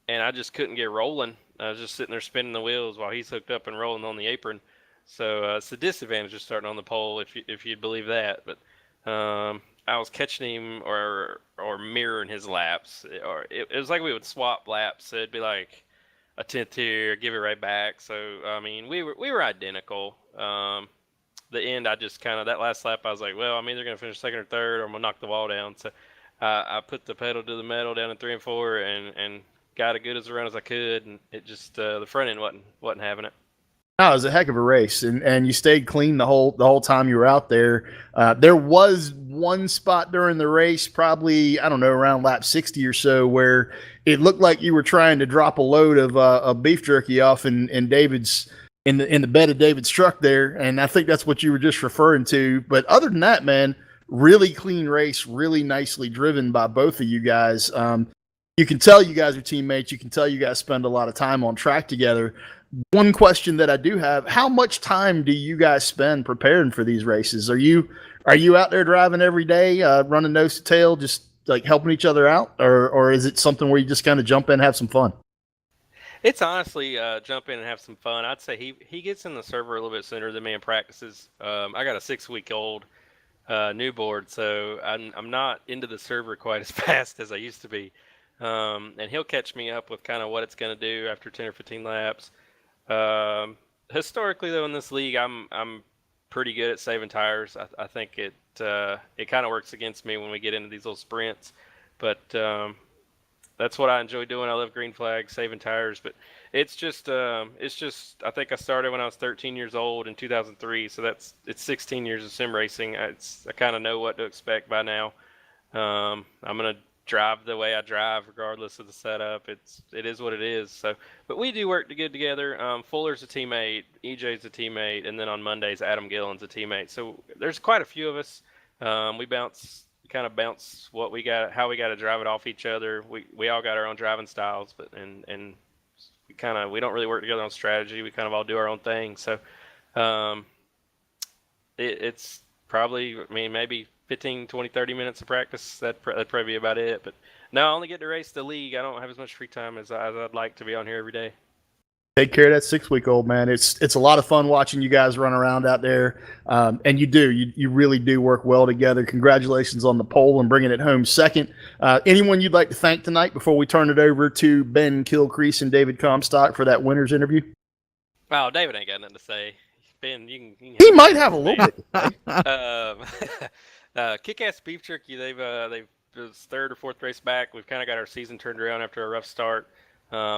and I just couldn't get rolling. I was just sitting there spinning the wheels while he's hooked up and rolling on the apron. So it's a disadvantage of starting on the pole if you'd believe that. But I was catching him or mirroring his laps, or it was like we would swap laps. So it'd be like a tenth here, give it right back. So I mean, we were identical. The end, I just kind of that last lap, I was like, well, I'm either gonna finish second or third, or I'm gonna knock the wall down. So I put the pedal to the metal down in 3 and 4, and got as good as a run as I could, and it just the front end wasn't having it. No, it was a heck of a race, and you stayed clean the whole time you were out there. There was one spot during the race, probably I don't know, around lap 60 or so, where it looked like you were trying to drop a load of beef jerky off in David's in the bed of David's truck there, and I think that's what you were just referring to. But other than that, man, really clean race, really nicely driven by both of you guys. You can tell you guys are teammates. You can tell you guys spend a lot of time on track together. One question that I do have: how much time do you guys spend preparing for these races? Are you out there driving every day, running nose to tail, just like helping each other out, or is it something where you just kind of jump in and have some fun? It's honestly jump in and have some fun. I'd say he gets in the server a little bit sooner than me in practices. I got a 6-week-old new board, so I'm not into the server quite as fast as I used to be. And he'll catch me up with kind of what it's going to do after 10 or 15 laps. Historically, though, in this league, I'm pretty good at saving tires. I think it kind of works against me when we get into these little sprints, but that's what I enjoy doing. I love green flags, saving tires, but it's just I think I started when I was 13 years old in 2003, so it's 16 years of sim racing. I kind of know what to expect by now. I'm gonna drive the way I drive regardless of the setup. It is what it is. So, but we do work good together. Fuller's a teammate, EJ's a teammate, and then on Mondays Adam Gillen's a teammate. So there's quite a few of us. We kind of bounce what we got, how we got to drive it off each other. We all got our own driving styles, but and we don't really work together on strategy. We kind of all do our own thing. So it's probably, I mean, maybe 15, 20, 30 minutes of practice. That'd probably be about it. But no, I only get to race the league. I don't have as much free time as I'd like to be on here every day. Take care of that 6-week-old, man. It's a lot of fun watching you guys run around out there, and you really do work well together. Congratulations on the pole and bringing it home second. Anyone you'd like to thank tonight before we turn it over to Ben Kilcrease and David Comstock for that winner's interview? Oh, David ain't got nothing to say. Ben, you can he might have a little bit. Kick-ass beef jerky. They've it's third or fourth race back. We've kind of got our season turned around after a rough start.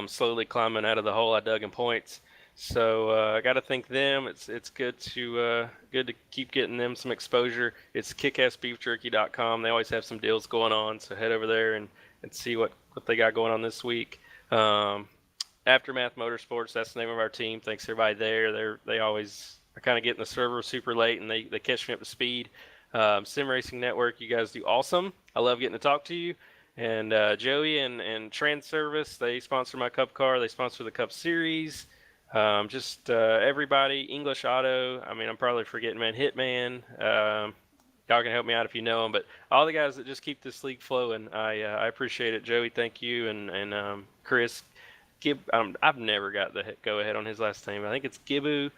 Slowly climbing out of the hole I dug in points. So I got to thank them. It's good to keep getting them some exposure. It's kickassbeefjerky.com. They always have some deals going on, so head over there and see what they got going on this week. Aftermath Motorsports, that's the name of our team. Thanks everybody there. They always are kind of getting the server super late, and they catch me up to speed. Sim Racing Network, you guys do awesome. I love getting to talk to you. And Joey and Trans Service, they sponsor my Cup car. They sponsor the Cup Series. Everybody, English Auto. I mean, I'm probably forgetting, man. Hitman. Y'all can help me out if you know them. But all the guys that just keep this league flowing, I appreciate it. Joey, thank you. And Chris, I've never got the go-ahead on his last name. I think it's Gibu.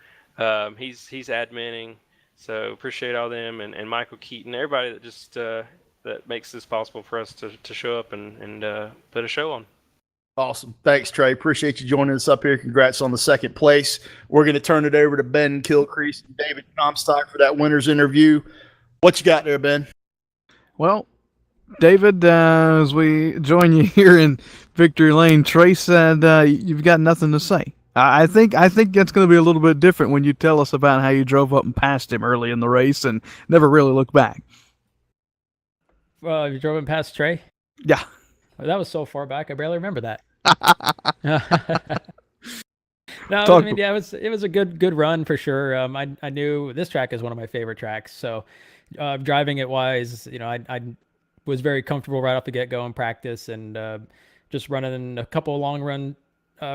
He's adminning. So appreciate all them. And Michael Keaton, everybody that just... that makes this possible for us to show up and put a show on. Awesome. Thanks, Trey. Appreciate you joining us up here. Congrats on the second place. We're going to turn it over to Ben Kilcrease and David Comstock for that winner's interview. What you got there, Ben? Well, David, as we join you here in Victory Lane, Trey said you've got nothing to say. I think that's going to be a little bit different when you tell us about how you drove up and passed him early in the race and never really looked back. You drove him past Trey? Yeah. Well, that was so far back, I barely remember that. No, I mean, yeah, it was a good run for sure. I knew this track is one of my favorite tracks, so driving it wise, I was very comfortable right off the get-go in practice, and just running a couple of long run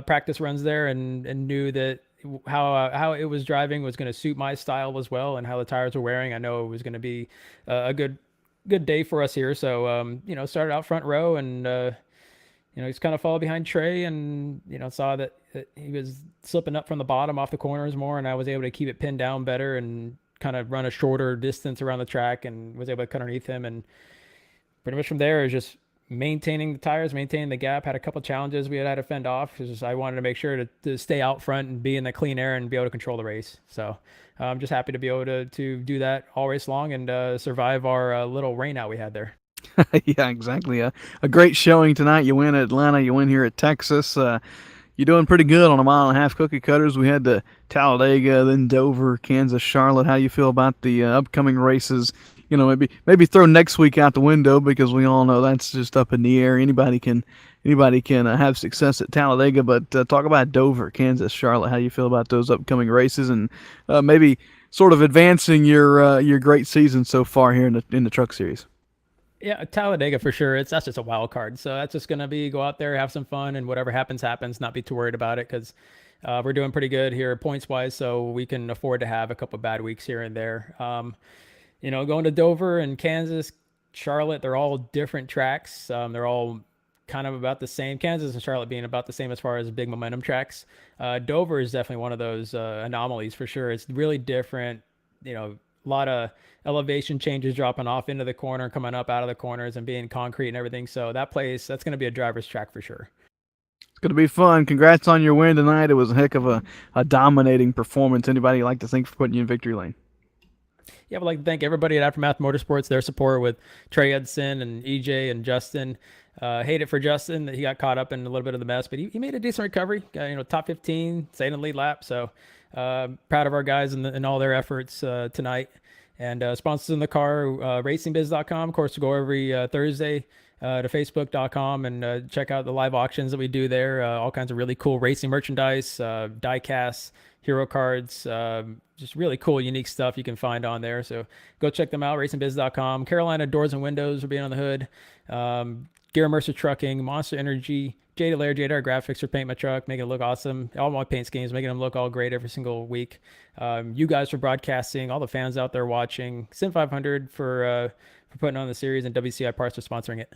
practice runs there and knew that how it was driving was going to suit my style as well, and how the tires were wearing. I know it was going to be a good day for us here. So started out front row, and just kind of followed behind Trey, and saw that he was slipping up from the bottom off the corners more, and I was able to keep it pinned down better and kind of run a shorter distance around the track, and was able to cut underneath him. And pretty much from there, it was just maintaining the tires, maintaining the gap. Had a couple challenges we had to fend off because I wanted to make sure to stay out front and be in the clean air and be able to control the race. So I'm just happy to be able to do that all race long and survive our little rain out we had there. Yeah, exactly. A great showing tonight. You win at Atlanta. You win here at Texas. You're doing pretty good on a 1.5-mile cookie cutters. We had the Talladega, then Dover, Kansas, Charlotte. How do you feel about the upcoming races? Maybe throw next week out the window because we all know that's just up in the air. Anybody can have success at Talladega, but talk about Dover, Kansas, Charlotte. How do you feel about those upcoming races, and maybe sort of advancing your great season so far here in the Truck Series? Yeah, Talladega for sure. That's just a wild card. So that's just gonna be go out there, have some fun, and whatever happens, not be too worried about it because we're doing pretty good here points wise, so we can afford to have a couple bad weeks here and there. Going to Dover and Kansas, Charlotte, they're all different tracks. They're all kind of about the same. Kansas and Charlotte being about the same as far as big momentum tracks. Dover is definitely one of those anomalies for sure. It's really different. A lot of elevation changes dropping off into the corner, coming up out of the corners, and being concrete and everything. So that's going to be a driver's track for sure. It's going to be fun. Congrats on your win tonight. It was a heck of a dominating performance. Anybody you'd like to thank for putting you in victory lane? Yeah, I'd like to thank everybody at Aftermath Motorsports, their support with Trey Edson and EJ and Justin. Hate it for Justin that he got caught up in a little bit of the mess, but he made a decent recovery. Top 15, stayed in the lead lap. So proud of our guys and all their efforts tonight. And sponsors in the car, racingbiz.com. Of course, we go every Thursday to facebook.com and check out the live auctions that we do there. All kinds of really cool racing merchandise, die casts, hero cards, just really cool, unique stuff you can find on there. So go check them out, racingbiz.com. Carolina Doors and Windows for being on the hood. Gary Mercer Trucking, Monster Energy, Jada Lair, JDR Graphics for paint my truck, making it look awesome. All my paint schemes, making them look all great every single week. You guys for broadcasting, all the fans out there watching. Sim500 for putting on the series, and WCI Parts for sponsoring it.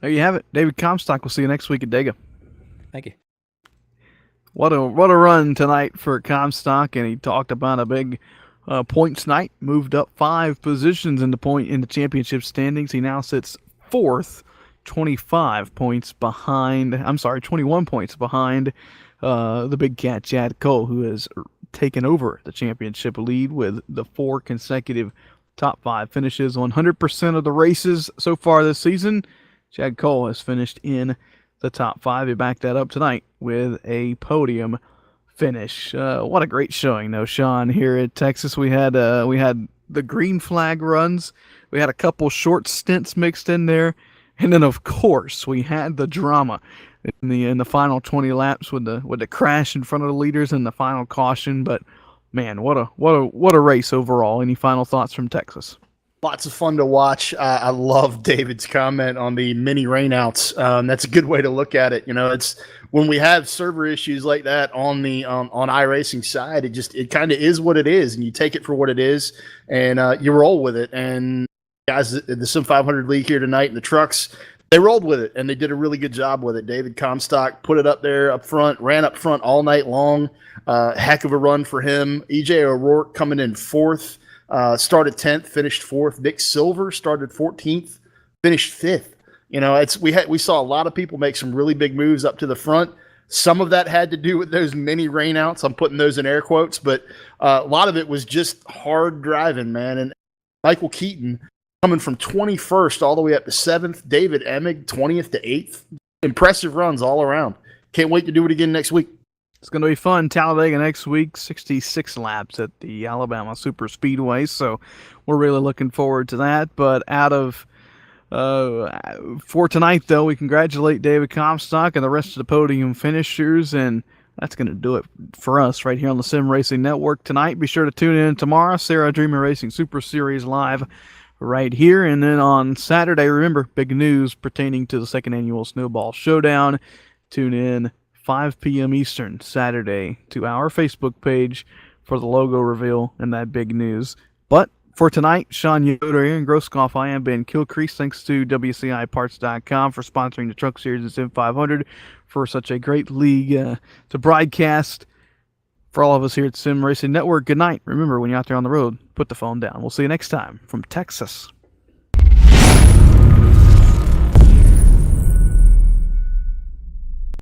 There you have it. David Comstock. We'll see you next week at Dega. Thank you. What a run tonight for Comstock, and he talked about a big points night. Moved up 5 positions in the championship standings. He now sits 4th, 21 points behind the big cat Chad Cole, who has taken over the championship lead with the 4 consecutive top 5 finishes. 100% of the races so far this season, Chad Cole has finished in the top 5. He backed that up tonight with a podium finish. What a great showing, though, Sean. Here at Texas, we had the green flag runs. We had a couple short stints mixed in there, and then of course we had the drama in the final 20 laps with the crash in front of the leaders and the final caution. But man, what a race overall. Any final thoughts from Texas? Lots of fun to watch. I love David's comment on the mini rainouts. That's a good way to look at it. It's when we have server issues like that on the on iRacing side, it kind of is what it is, and you take it for what it is, and you roll with it. And guys, the Sim500 League here tonight in the trucks, they rolled with it, and they did a really good job with it. David Comstock put it up there up front, ran up front all night long. Heck of a run for him. EJ O'Rourke coming in 4th. Started 10th, finished 4th. Nick Silver started 14th, finished 5th. We saw a lot of people make some really big moves up to the front. Some of that had to do with those mini rainouts. I'm putting those in air quotes, but a lot of it was just hard driving, man. And Michael Keaton coming from 21st all the way up to 7th. David Emig 20th to 8th. Impressive runs all around. Can't wait to do it again next week. It's going to be fun. Talladega next week, 66 laps at the Alabama Super Speedway. So we're really looking forward to that. But for tonight, though, we congratulate David Comstock and the rest of the podium finishers. And that's going to do it for us right here on the Sim Racing Network tonight. Be sure to tune in tomorrow. Sarah Dreamer Racing Super Series live right here. And then on Saturday, remember, big news pertaining to the 2nd annual Snowball Showdown. Tune in 5 p.m. Eastern, Saturday, to our Facebook page for the logo reveal and that big news. But for tonight, Sean Yoder, Aaron Grosskopf, I am Ben Kilcrease. Thanks to WCIParts.com for sponsoring the Truck Series and Sim500 for such a great league to broadcast. For all of us here at Sim Racing Network, good night. Remember, when you're out there on the road, put the phone down. We'll see you next time from Texas.